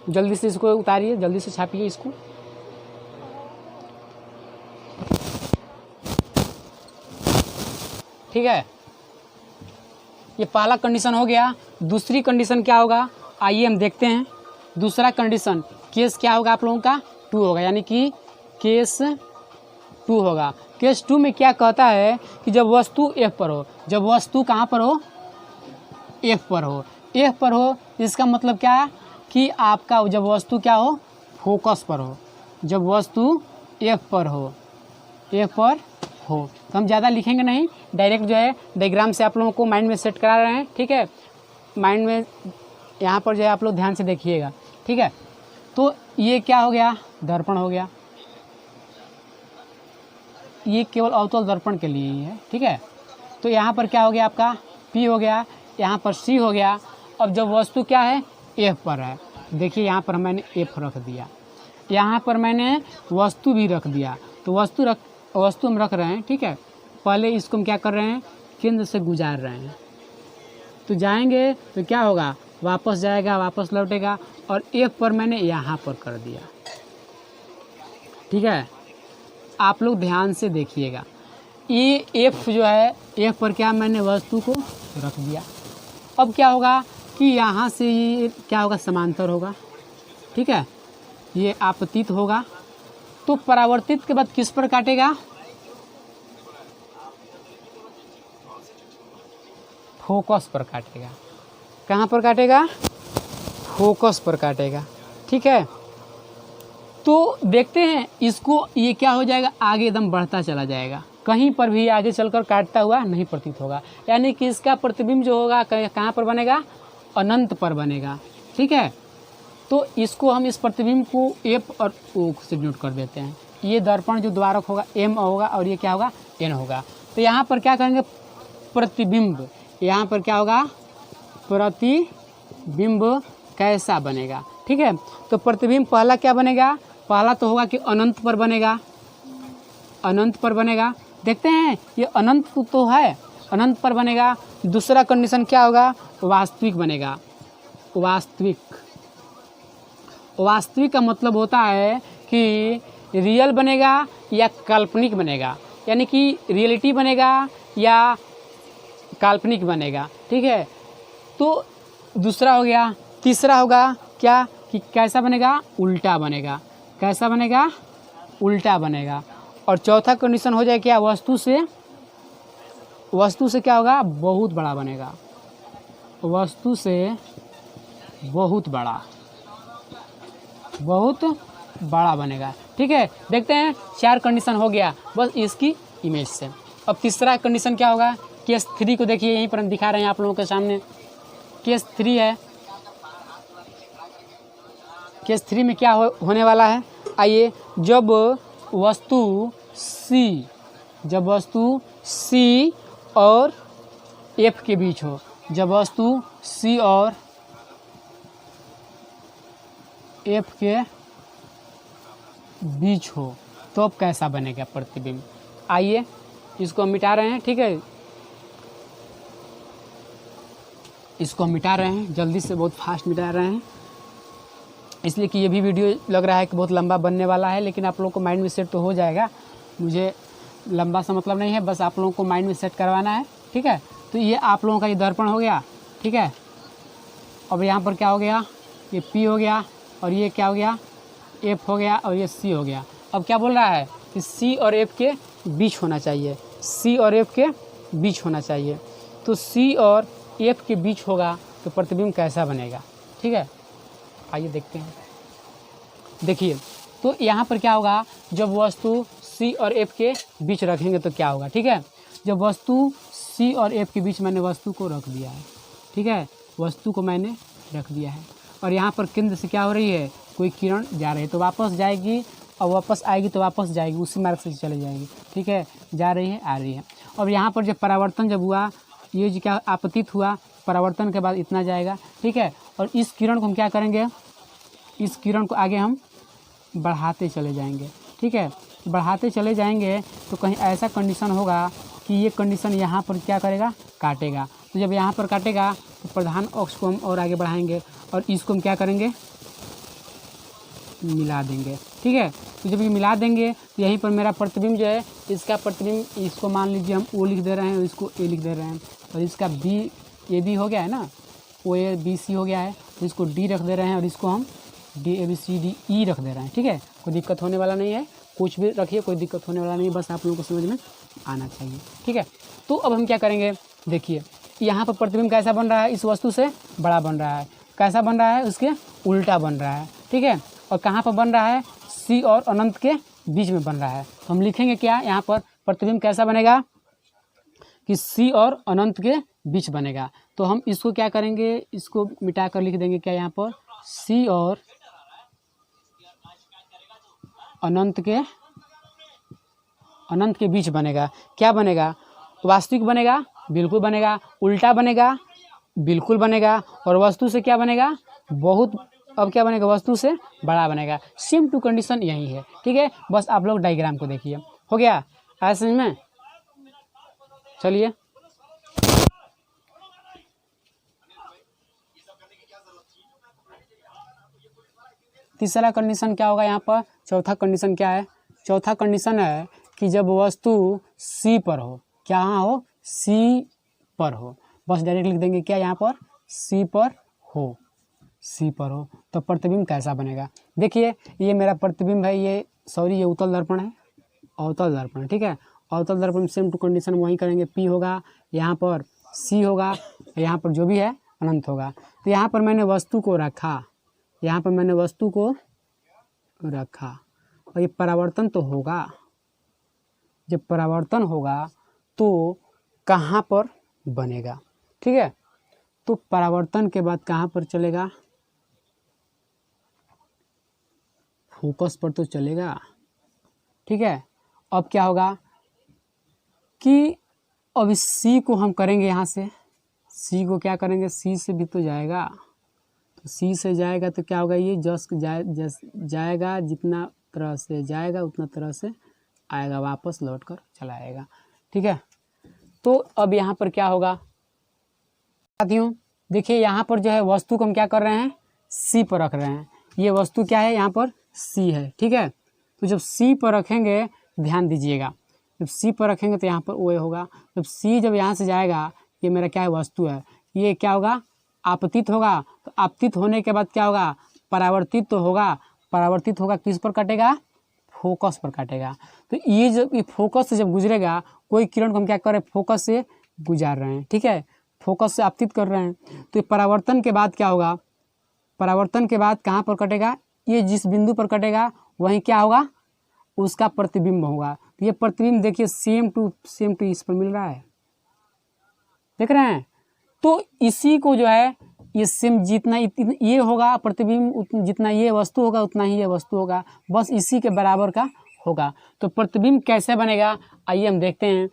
जल्दी से इसको उतारिए, जल्दी से छापिए इसको। ठीक है, ये पहला कंडीशन हो गया। दूसरी कंडीशन क्या होगा, आइए हम देखते हैं। दूसरा कंडीशन केस क्या होगा आप लोगों का, 2 होगा, यानी कि केस 2 होगा। केस 2 में क्या कहता है कि जब वस्तु F पर हो, जब वस्तु कहाँ पर हो, F पर हो, F पर हो, इसका मतलब क्या है कि आपका जब वस्तु क्या हो, फोकस पर हो। जब वस्तु F पर हो, F पर हो, तो हम ज़्यादा लिखेंगे नहीं, डायरेक्ट जो है डायग्राम से आप लोगों को माइंड में सेट करा रहे हैं, ठीक है। माइंड में यहाँ पर जो है आप लोग ध्यान से देखिएगा, ठीक है। तो ये क्या हो गया, दर्पण हो गया। ये केवल अवतल दर्पण के लिए ही है, ठीक है। तो यहाँ पर क्या हो गया आपका P हो गया, यहाँ पर C हो गया। अब जब वस्तु क्या है F पर है, देखिए यहाँ पर मैंने F रख दिया, यहाँ पर मैंने वस्तु भी रख दिया। तो वस्तु हम रख रहे हैं, ठीक है। पहले इसको हम क्या कर रहे हैं, केंद्र से गुजार रहे हैं। तो जाएंगे तो क्या होगा, वापस जाएगा, वापस लौटेगा। और F पर मैंने यहाँ पर कर दिया, ठीक है। आप लोग ध्यान से देखिएगा, ये F जो है, F पर क्या मैंने वस्तु को रख दिया। अब क्या होगा कि यहाँ से ये क्या होगा, समांतर होगा, ठीक है। ये आपतित होगा, तो परावर्तित के बाद किस पर काटेगा, फोकस पर काटेगा। कहाँ पर काटेगा, फोकस पर काटेगा, ठीक है। तो देखते हैं इसको, ये क्या हो जाएगा, आगे एकदम बढ़ता चला जाएगा, कहीं पर भी आगे चलकर काटता हुआ नहीं प्रतीत होगा। यानी कि इसका प्रतिबिंब जो होगा कहाँ पर बनेगा, अनंत पर बनेगा, ठीक है। तो इसको हम इस प्रतिबिंब को F और O से नोट कर देते हैं। ये दर्पण जो द्वारक होगा M होगा और ये क्या होगा, N होगा। तो यहाँ पर क्या करेंगे, प्रतिबिंब, यहाँ पर क्या होगा, प्रतिबिंब कैसा बनेगा, ठीक है। तो प्रतिबिंब पहला क्या बनेगा, पहला तो होगा कि अनंत पर बनेगा, अनंत पर बनेगा। देखते हैं ये अनंत तो है, अनंत पर बनेगा। दूसरा कंडीशन क्या होगा, वास्तविक बनेगा। वास्तविक, वास्तविक का मतलब होता है कि रियल बनेगा या काल्पनिक बनेगा, यानी कि रियलिटी बनेगा या काल्पनिक बनेगा, ठीक है। तो दूसरा हो गया। तीसरा होगा क्या कि कैसा बनेगा, उल्टा बनेगा। कैसा बनेगा, उल्टा बनेगा। और चौथा कंडीशन हो जाए क्या, वस्तु से क्या होगा, बहुत बड़ा बनेगा। वस्तु से बहुत बड़ा बनेगा, ठीक है। देखते हैं 4 कंडीशन हो गया बस इसकी इमेज से। अब तीसरा कंडीशन क्या होगा, केस 3 को देखिए, यहीं पर हम दिखा रहे हैं आप लोगों के सामने। केस 3 है, केस 3 में क्या होने वाला है, आइए। जब वस्तु C और F के बीच हो, जब वस्तु C और F के बीच हो तो अब कैसा बनेगा प्रतिबिंब। आइए इसको हम मिटा रहे हैं, ठीक है। इसको हम मिटा रहे हैं, जल्दी से, बहुत फास्ट मिटा रहे हैं, इसलिए कि ये भी वीडियो लग रहा है कि बहुत लंबा बनने वाला है। लेकिन आप लोगों को माइंड में सेट तो हो जाएगा, मुझे लंबा सा मतलब नहीं है, बस आप लोगों को माइंड में सेट करवाना है, ठीक है। तो ये आप लोगों का ये दर्पण हो गया, ठीक है। अब यहाँ पर क्या हो गया, ये P हो गया और ये क्या हो गया, F हो गया और ये C हो गया। अब क्या बोल रहा है कि C और F के बीच होना चाहिए, C और F के बीच होना चाहिए। तो C और F के बीच होगा तो प्रतिबिंब कैसा बनेगा, ठीक है। आइए देखते हैं। देखिए तो यहाँ पर क्या होगा, जब वस्तु C और F के बीच रखेंगे तो क्या होगा, ठीक है। जब वस्तु C और F के बीच मैंने वस्तु को रख दिया है, ठीक है, वस्तु को मैंने रख दिया है। और यहाँ पर केंद्र से क्या हो रही है, कोई किरण जा रही है तो वापस जाएगी, और वापस आएगी तो वापस जाएगी, उसी मार्ग से चली जाएगी, ठीक है। जा रही है, आ रही है। अब यहाँ पर जब परावर्तन जब हुआ, ये जो क्या आपतित हुआ, परावर्तन के बाद इतना जाएगा, ठीक है। और इस किरण को हम क्या करेंगे, इस किरण को आगे हम बढ़ाते चले जाएंगे, ठीक है। बढ़ाते चले जाएंगे तो कहीं ऐसा कंडीशन होगा कि ये कंडीशन यहाँ पर क्या करेगा, काटेगा। तो जब यहाँ पर काटेगा तो प्रधान अक्ष को हम और आगे बढ़ाएंगे और इसको हम क्या करेंगे, मिला देंगे, ठीक है। तो जब ये मिला देंगे तो यहीं पर मेरा प्रतिबिंब जो है, इसका प्रतिबिंब, इसको मान लीजिए हम O लिख दे रहे हैं और इसको A लिख दे रहे हैं, और इसका B हो गया है ना, OA BC हो गया है, तो इसको D रख दे रहे हैं और इसको हम DABCDE रख दे रहे हैं, ठीक है। कोई दिक्कत होने वाला नहीं है, कुछ भी रखिए, कोई दिक्कत होने वाला नहीं है, बस आप लोगों को समझ में आना चाहिए, ठीक है। तो अब हम क्या करेंगे, देखिए यहाँ पर प्रतिबिंब कैसा बन रहा है, इस वस्तु से बड़ा बन रहा है। कैसा बन रहा है, उसके उल्टा बन रहा है, ठीक है। और कहाँ पर बन रहा है, C और अनंत के बीच में बन रहा है। तो हम लिखेंगे क्या, यहाँ पर प्रतिबिंब कैसा बनेगा कि C और अनंत के बीच बनेगा। तो हम इसको क्या करेंगे, इसको मिटा कर लिख देंगे क्या, यहाँ पर C और अनंत के बीच बनेगा। क्या बनेगा, वास्तविक बनेगा, बिल्कुल बनेगा, उल्टा बनेगा, बिल्कुल बनेगा, और वस्तु से क्या बनेगा, बहुत, अब क्या बनेगा, वस्तु से बड़ा बनेगा। सेम टू कंडीशन यही है, ठीक है। बस आप लोग डायग्राम को देखिए, हो गया, आया समझ में। चलिए तीसरा कंडीशन क्या होगा यहाँ पर, चौथा कंडीशन क्या है, चौथा कंडीशन है कि जब वस्तु सी पर हो, क्या हो, सी पर हो, बस डायरेक्ट लिख देंगे क्या यहाँ पर, सी पर हो, सी पर हो, तो प्रतिबिंब कैसा बनेगा। देखिए ये मेरा प्रतिबिंब है, ये सॉरी ये उत्तल दर्पण है, अवतल दर्पण, ठीक है। अवतल दर्पण सेम टू कंडीशन वही करेंगे, पी होगा, यहाँ पर सी होगा, यहाँ पर जो भी है अनंत होगा। तो यहाँ पर मैंने वस्तु को रखा, यहाँ पर मैंने वस्तु को रखा, और ये परावर्तन तो होगा, जब परावर्तन होगा तो कहाँ पर बनेगा, ठीक है। तो परावर्तन के बाद कहाँ पर चलेगा, फोकस पर तो चलेगा, ठीक है। अब क्या होगा कि अब इस सी को हम करेंगे, यहाँ से सी को क्या करेंगे, सी से भी तो जाएगा, तो सी से जाएगा तो क्या होगा, ये जाएगा, जितना तरह से जाएगा उतना तरह से आएगा, वापस लौट कर चला आएगा, ठीक है। तो अब यहाँ पर क्या होगा साथियों, देखिए यहाँ पर जो है वस्तु को हम क्या कर रहे हैं, सी पर रख रहे हैं, ये वस्तु क्या है, यहाँ पर सी है, ठीक है। तो जब सी पर रखेंगे, ध्यान दीजिएगा, जब सी पर रखेंगे तो यहाँ पर ओ ए होगा, जब सी जब यहाँ से जाएगा, ये मेरा क्या है, वस्तु है, ये क्या होगा, आपतित होगा, तो आपतित होने के बाद क्या होगा, परावर्तित तो होगा, परावर्तित होगा, किस पर कटेगा, फोकस पर काटेगा। तो ये जब ये फोकस से जब गुजरेगा, कोई किरण को हम क्या कर रहे हैं, फोकस से गुजार रहे हैं, ठीक है, फोकस से आपतित कर रहे हैं। तो ये परावर्तन के बाद क्या होगा, परावर्तन के बाद कहाँ पर कटेगा, ये जिस बिंदु पर कटेगा वहीं क्या होगा, उसका प्रतिबिंब होगा। तो ये प्रतिबिंब देखिए सेम टू इस पर मिल रहा है, देख रहे हैं। तो इसी को जो है ये सेम, जितना ये होगा प्रतिबिंब, जितना ये वस्तु होगा उतना ही ये वस्तु होगा, बस इसी के बराबर का होगा। तो प्रतिबिंब कैसे बनेगा, आइए हम देखते हैं।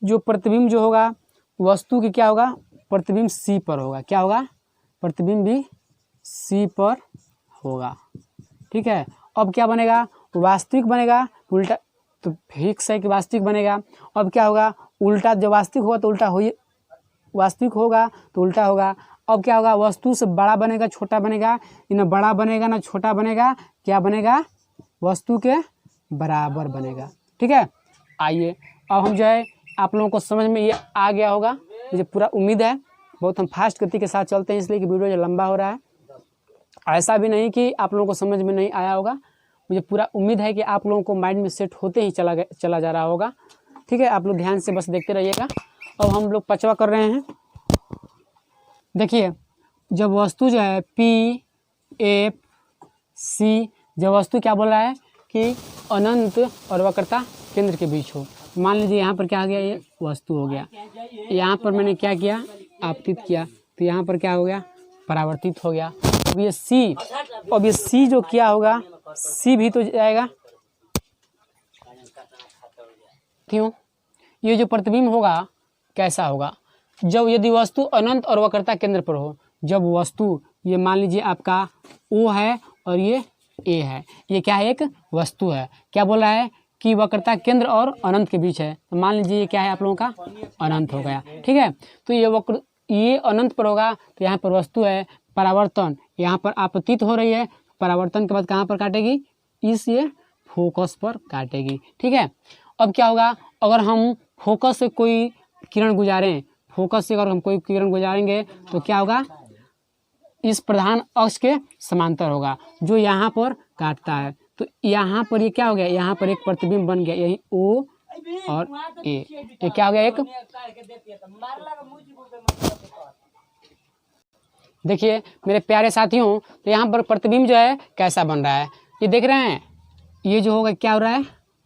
जो प्रतिबिंब जो होगा वस्तु की क्या होगा, प्रतिबिंब सी पर होगा, क्या होगा, प्रतिबिंब भी सी पर होगा, ठीक है। अब क्या बनेगा, वास्तविक बनेगा, उल्टा तो फिक्स है कि वास्तविक बनेगा। अब क्या होगा, उल्टा, जब वास्तविक होगा तो उल्टा हो, वास्तविक होगा तो उल्टा होगा। अब क्या होगा, वस्तु से बड़ा बनेगा, छोटा बनेगा, ना बड़ा बनेगा ना छोटा बनेगा, क्या बनेगा, वस्तु के बराबर बनेगा, ठीक है। आइए अब हम जो है आप लोगों को समझ में ये आ गया होगा, मुझे पूरा उम्मीद है। बहुत हम फास्ट गति के साथ चलते हैं इसलिए कि वीडियो जो लंबा हो रहा है, ऐसा भी नहीं कि आप लोगों को समझ में नहीं आया होगा, मुझे पूरा उम्मीद है कि आप लोगों को माइंड में सेट होते ही चला जा रहा होगा, ठीक है। आप लोग ध्यान से बस देखते रहिएगा। अब हम लोग पचवा कर रहे हैं। देखिए जब वस्तु जो है पी एफ सी, जब वस्तु क्या बोल रहा है कि अनंत और वक्रता केंद्र के बीच हो, मान लीजिए यहाँ पर क्या आ गया, ये वस्तु हो गया, यहाँ पर मैंने क्या किया, आपतित किया, तो यहाँ पर क्या हो गया, परावर्तित हो गया। अब ये सी, अब ये सी जो क्या होगा, सी भी तो जाएगा, क्यों, ये जो प्रतिबिंब होगा कैसा होगा, जब यदि वस्तु अनंत और वक्रता केंद्र पर हो, जब वस्तु ये मान लीजिए आपका ओ है और ये ए है, ये क्या है, एक वस्तु है, क्या बोल रहा है कि वक्रता केंद्र और अनंत के बीच है, तो मान लीजिए ये क्या है आप लोगों का, अनंत हो गया, ठीक है। तो ये अनंत पर होगा, तो यहाँ पर वस्तु है, परावर्तन यहाँ पर आपतित हो रही है, परावर्तन के बाद कहाँ पर काटेगी, इस ये फोकस पर काटेगी, ठीक है। अब क्या होगा, अगर हम फोकस से कोई किरण गुजारें, फोकस से अगर हम कोई किरण गुजारेंगे तो क्या होगा, इस प्रधान अक्ष के समांतर होगा जो यहाँ पर काटता है। तो यहाँ पर ये क्या हो गया, यहाँ पर एक प्रतिबिंब बन गया, यही ओ और ए, ये क्या हो गया, एक, देखिए मेरे प्यारे साथियों, तो यहाँ पर प्रतिबिंब जो है कैसा बन रहा है, ये देख रहे हैं, ये जो होगा क्या हो रहा है,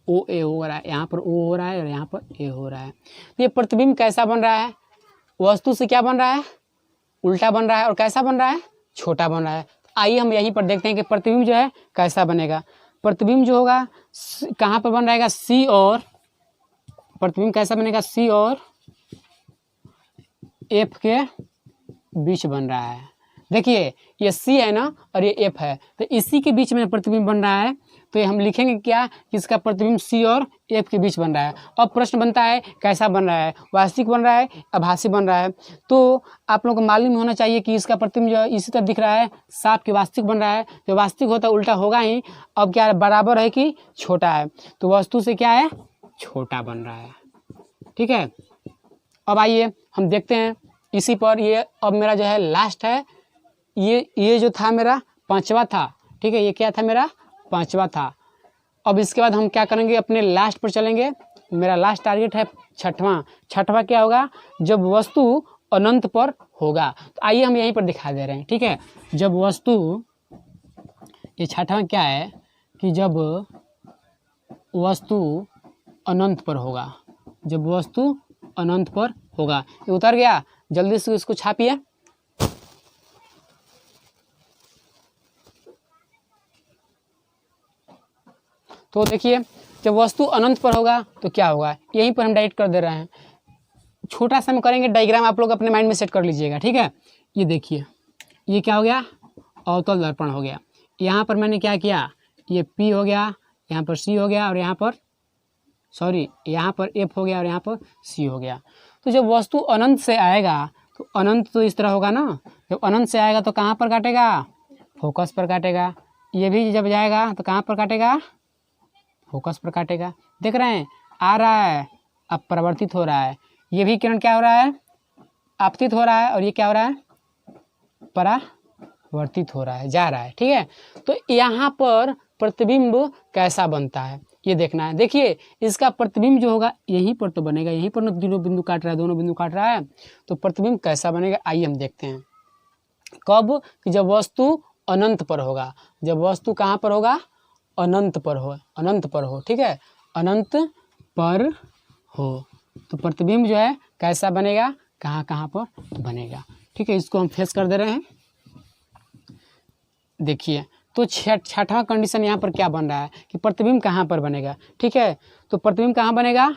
ओ ए हो रहा है, यहाँ पर ओ हो रहा है और यहाँ पर ए हो रहा है। तो ये प्रतिबिंब कैसा बन रहा है, वस्तु से क्या बन रहा है, उल्टा बन रहा है, और कैसा बन रहा है, छोटा बन रहा है। आइए हम यहीं पर देखते हैं कि प्रतिबिंब जो है कैसा बनेगा। प्रतिबिंब जो होगा कहाँ पर बन रहेगा, सी और, प्रतिबिंब कैसा बनेगा, सी और एफ के बीच बन रहा है। देखिए ये सी है ना और ये एफ है, तो इसी के बीच में प्रतिबिंब बन रहा है। तो ये हम लिखेंगे क्या कि इसका प्रतिबिंब सी और एफ के बीच बन रहा है। अब प्रश्न बनता है कैसा बन रहा है, वास्तविक बन रहा है, आभासी बन रहा है। तो आप लोगों को मालूम होना चाहिए कि इसका प्रतिबिंब जो इसी तरह दिख रहा है, साफ कि वास्तविक बन रहा है। जो वास्तविक होता है उल्टा होगा ही। अब क्या है, बराबर है कि छोटा है, तो वस्तु से क्या है, छोटा बन रहा है। ठीक है, अब आइए हम देखते हैं इसी पर। ये अब मेरा जो है लास्ट है, ये जो था मेरा पांचवा था। ठीक है, ये क्या था, मेरा पांचवा था। अब इसके बाद हम क्या करेंगे, अपने लास्ट पर चलेंगे। मेरा लास्ट टारगेट है छठवां। छठवां क्या होगा, जब वस्तु अनंत पर होगा। तो आइए हम यहीं पर दिखा दे रहे हैं। ठीक है, जब वस्तु, ये छठवां क्या है कि जब वस्तु अनंत पर होगा, जब वस्तु अनंत पर होगा। ये उतर गया, जल्दी से इसको छापिए। तो देखिए जब वस्तु अनंत पर होगा तो क्या होगा, यहीं पर हम डायरेक्ट कर दे रहे हैं। छोटा सा हम करेंगे डायग्राम, आप लोग अपने माइंड में सेट कर लीजिएगा। ठीक है, ये देखिए ये क्या हो गया, अवतल दर्पण हो गया। यहाँ पर मैंने क्या किया, ये P हो गया, यहाँ पर C हो गया, और यहाँ पर यहाँ पर F हो गया, और यहाँ पर C हो गया। तो जब वस्तु अनंत से आएगा तो अनंत तो इस तरह होगा ना। जब अनंत से आएगा तो कहाँ पर काटेगा, फोकस पर काटेगा। ये भी जब जाएगा तो कहाँ पर काटेगा, फोकस पर काटेगा। देख रहे हैं, आ रहा है, अब परिवर्तित हो रहा है। ये भी किरण क्या हो रहा है, आपतित हो रहा है, और ये क्या हो रहा है, परावर्तित हो रहा है, जा रहा है। ठीक है, तो यहाँ पर प्रतिबिंब कैसा बनता है ये देखना है। देखिए इसका प्रतिबिंब जो होगा यहीं पर तो बनेगा, यहीं पर दोनों बिंदु काट रहा है, दोनों बिंदु काट रहा है, तो प्रतिबिंब कैसा बनेगा आइए हम देखते हैं। कब कि जब वस्तु अनंत पर होगा। जब वस्तु कहाँ पर होगा, अनंत पर हो, अनंत पर हो। ठीक है, अनंत पर हो तो प्रतिबिंब जो है कैसा बनेगा, कहाँ कहाँ पर बनेगा। ठीक है, इसको हम फेस कर दे रहे हैं। देखिए तो छठवां कंडीशन यहाँ पर क्या बन रहा है कि प्रतिबिंब कहाँ पर बनेगा। ठीक है, तो प्रतिबिंब कहाँ बनेगा,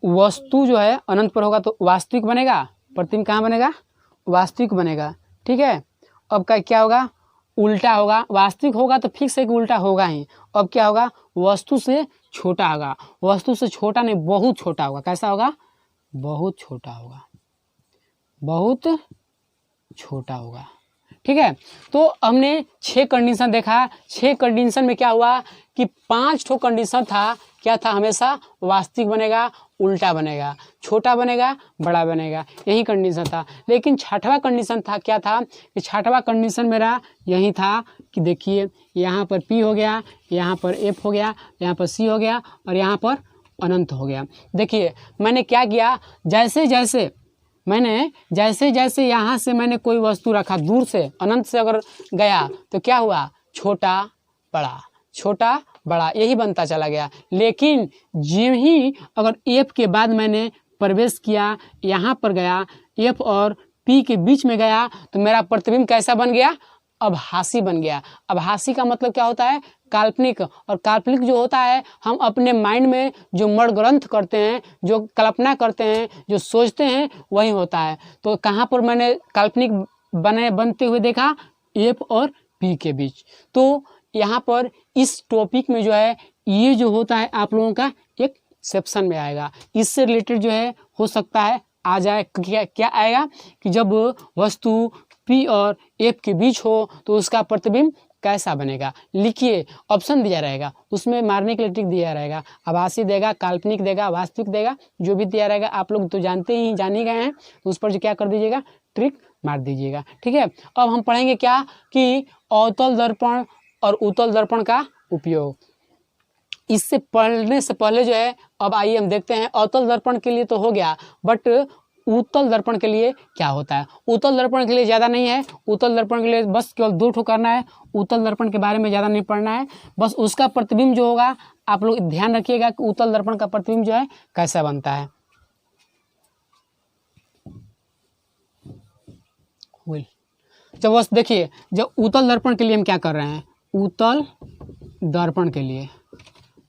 वस्तु जो है अनंत पर होगा तो वास्तविक बनेगा। प्रतिबिंब कहाँ बनेगा, वास्तविक बनेगा। ठीक है, अब क्या होगा, उल्टा होगा। वास्तविक होगा तो फिक्स है कि उल्टा होगा ही। अब क्या होगा, वस्तु से छोटा होगा। वस्तु से छोटा नहीं, बहुत छोटा होगा। कैसा होगा, बहुत छोटा होगा, बहुत छोटा होगा। ठीक है, तो हमने 6 कंडीशन देखा। 6 कंडीशन में क्या हुआ कि 5 ठो कंडीशन था, क्या था, हमेशा वास्तविक बनेगा, उल्टा बनेगा, छोटा बनेगा, बड़ा बनेगा, यही कंडीशन था। लेकिन छठवां कंडीशन था, क्या था कि छठवां कंडीशन मेरा यही था कि देखिए यहाँ पर P हो गया, यहाँ पर F हो गया, यहाँ पर C हो गया, और यहाँ पर अनंत हो गया। देखिए मैंने क्या किया, जैसे जैसे यहाँ से मैंने कोई वस्तु रखा, दूर से अनंत से अगर गया तो क्या हुआ, छोटा बड़ा, छोटा बड़ा, यही बनता चला गया। लेकिन जो ही अगर F के बाद मैंने प्रवेश किया, यहाँ पर गया, F और P के बीच में गया, तो मेरा प्रतिबिंब कैसा बन गया, आभासी बन गया। आभासी का मतलब क्या होता है, काल्पनिक। और काल्पनिक जो होता है, हम अपने माइंड में जो मणग्रंथ करते हैं, जो कल्पना करते हैं, जो सोचते हैं, वही होता है। तो कहाँ पर मैंने काल्पनिक बनते हुए देखा, F और P के बीच। तो यहाँ पर इस टॉपिक में जो है ये जो होता है आप लोगों का एक सेक्शन में आएगा। इससे रिलेटेड जो है हो सकता है आ जाए, क्या आएगा कि जब वस्तु P और F के बीच हो तो उसका प्रतिबिंब कैसा बनेगा। लिखिए, ऑप्शन दिया रहेगा, उसमें मारने के लिए ट्रिक दिया रहेगा। आभासी देगा, काल्पनिक देगा, वास्तविक देगा, जो भी दिया रहेगा आप लोग तो जान ही गए हैं, तो उस पर जो क्या कर दीजिएगा, ट्रिक मार दीजिएगा। ठीक है, अब हम पढ़ेंगे क्या कि अवतल दर्पण और उत्तल दर्पण का उपयोग। इससे पढ़ने से पहले जो है अब आइए हम देखते हैं, अवतल दर्पण के लिए तो हो गया, बट उत्तल दर्पण के लिए क्या होता है। उत्तल दर्पण के लिए ज़्यादा नहीं है, उत्तल दर्पण के लिए बस केवल 2 ठो करना है। उत्तल दर्पण के बारे में ज़्यादा नहीं पढ़ना है, बस उसका प्रतिबिंब जो होगा आप लोग ध्यान रखिएगा कि उत्तल दर्पण का प्रतिबिंब जो है कैसा बनता है। जब बस देखिए, जब उत्तल दर्पण के लिए हम क्या कर रहे हैं, उत्तल दर्पण के लिए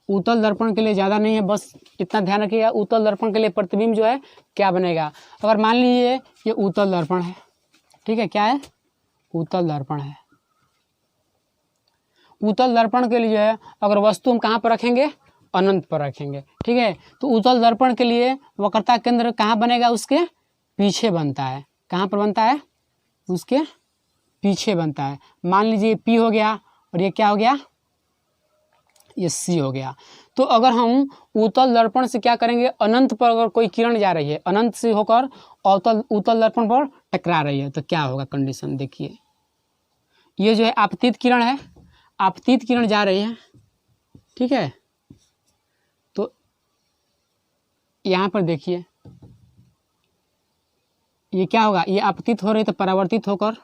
उत्तल दर्पण के लिए ज़्यादा नहीं है, बस इतना ध्यान रखिएगा। उत्तल दर्पण के लिए प्रतिबिंब जो है क्या बनेगा, अगर मान लीजिए ये उत्तल दर्पण है, ठीक है, क्या है, उत्तल दर्पण है। उत्तल दर्पण के लिए जो है अगर वस्तु हम कहाँ पर रखेंगे, अनंत पर रखेंगे, ठीक है। तो उत्तल दर्पण के लिए वक्रता केंद्र कहाँ बनेगा, उसके पीछे बनता है। कहाँ पर बनता है, उसके पीछे बनता है। मान लीजिए P हो गया और ये क्या हो गया, ये C हो गया। तो अगर हम उत्तल दर्पण से क्या करेंगे, अनंत पर अगर कोई किरण जा रही है, अनंत से होकर उत्तल दर्पण पर टकरा रही है, तो क्या होगा कंडीशन देखिए। ये जो है आपतित किरण है, आपतित किरण जा रही है, ठीक है। तो यहाँ पर देखिए ये क्या होगा, ये आपतित हो रही है तो परावर्तित होकर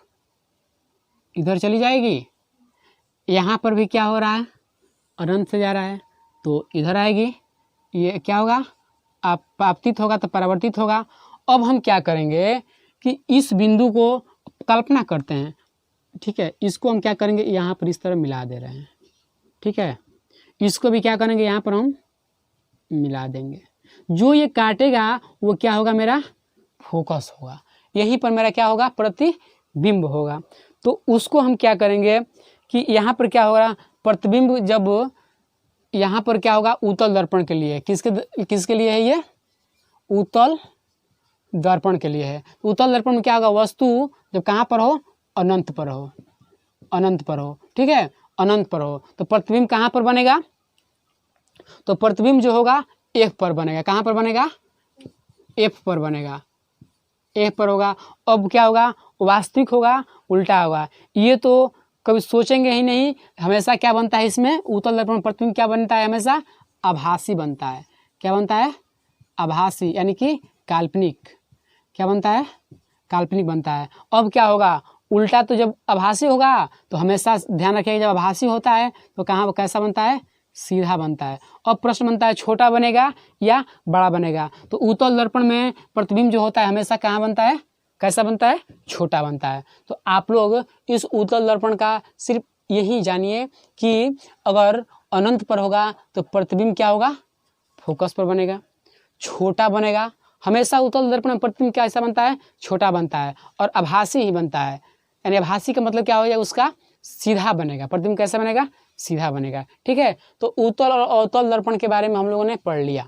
इधर चली जाएगी। यहाँ पर भी क्या हो रहा है, अनंत से जा रहा है तो इधर आएगी। ये क्या होगा, आपतित होगा तो परावर्तित होगा। अब हम क्या करेंगे कि इस बिंदु को कल्पना करते हैं, ठीक है, इसको हम क्या करेंगे, यहाँ पर इस तरह मिला दे रहे हैं, ठीक है। इसको भी क्या करेंगे, यहाँ पर हम मिला देंगे। जो ये काटेगा वो क्या होगा, मेरा फोकस होगा। यहीं पर मेरा क्या होगा, प्रतिबिंब होगा। तो उसको हम क्या करेंगे कि यहाँ पर क्या होगा, प्रतिबिंब जब यहाँ पर क्या होगा, उत्तल दर्पण के लिए, किसके लिए है, ये उत्तल दर्पण के लिए है। उत्तल दर्पण में क्या होगा, वस्तु जब कहाँ पर हो, अनंत पर हो, अनंत पर हो, ठीक है, अनंत पर हो। तो प्रतिबिंब कहाँ पर बनेगा, तो प्रतिबिंब जो होगा F पर बनेगा। कहाँ पर बनेगा, F पर बनेगा, F पर होगा। अब क्या होगा, वास्तविक होगा, उल्टा होगा। ये तो कभी सोचेंगे ही नहीं। हमेशा क्या बनता है इसमें, उत्तल दर्पण में प्रतिबिंब क्या बनता है, हमेशा आभासी बनता है। क्या बनता है, आभासी, यानी कि काल्पनिक। क्या बनता है, काल्पनिक बनता है। अब क्या होगा, उल्टा। तो जब आभासी होगा तो हमेशा ध्यान रखिएगा, जब आभासी होता है तो कहाँ कैसा बनता है, सीधा बनता है। अब प्रश्न बनता है छोटा बनेगा या बड़ा बनेगा। तो उत्तल दर्पण में प्रतिबिंब जो होता है हमेशा कहाँ बनता है, कैसा बनता है, छोटा बनता है। तो आप लोग इस उत्तल दर्पण का सिर्फ यही जानिए कि अगर अनंत पर होगा तो प्रतिबिंब क्या होगा, फोकस पर बनेगा, छोटा बनेगा। हमेशा उत्तल दर्पण में प्रतिबिंब कैसा बनता है, छोटा बनता है और आभासी ही बनता है। यानी आभासी का मतलब क्या हो जाएगा, उसका सीधा बनेगा। प्रतिबिंब कैसा बनेगा, सीधा बनेगा, ठीक है। तो उत्तल और अवतल दर्पण के बारे में हम लोगों ने पढ़ लिया।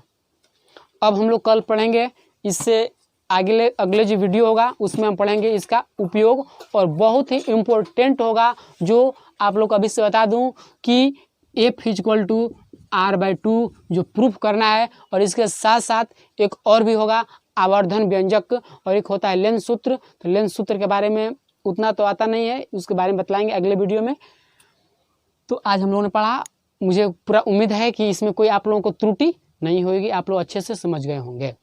अब हम लोग कल पढ़ेंगे, इससे अगले जो वीडियो होगा उसमें हम पढ़ेंगे इसका उपयोग, और बहुत ही इम्पोर्टेंट होगा। जो आप लोग को अभी से बता दूं कि F = R/2 जो प्रूफ करना है, और इसके साथ साथ एक और भी होगा आवर्धन व्यंजक, और एक होता है लेंस सूत्र। तो लेंस सूत्र के बारे में उतना तो आता नहीं है, उसके बारे में बतलाएंगे अगले वीडियो में। तो आज हम लोगों ने पढ़ा, मुझे पूरा उम्मीद है कि इसमें कोई आप लोगों को त्रुटि नहीं होगी, आप लोग अच्छे से समझ गए होंगे।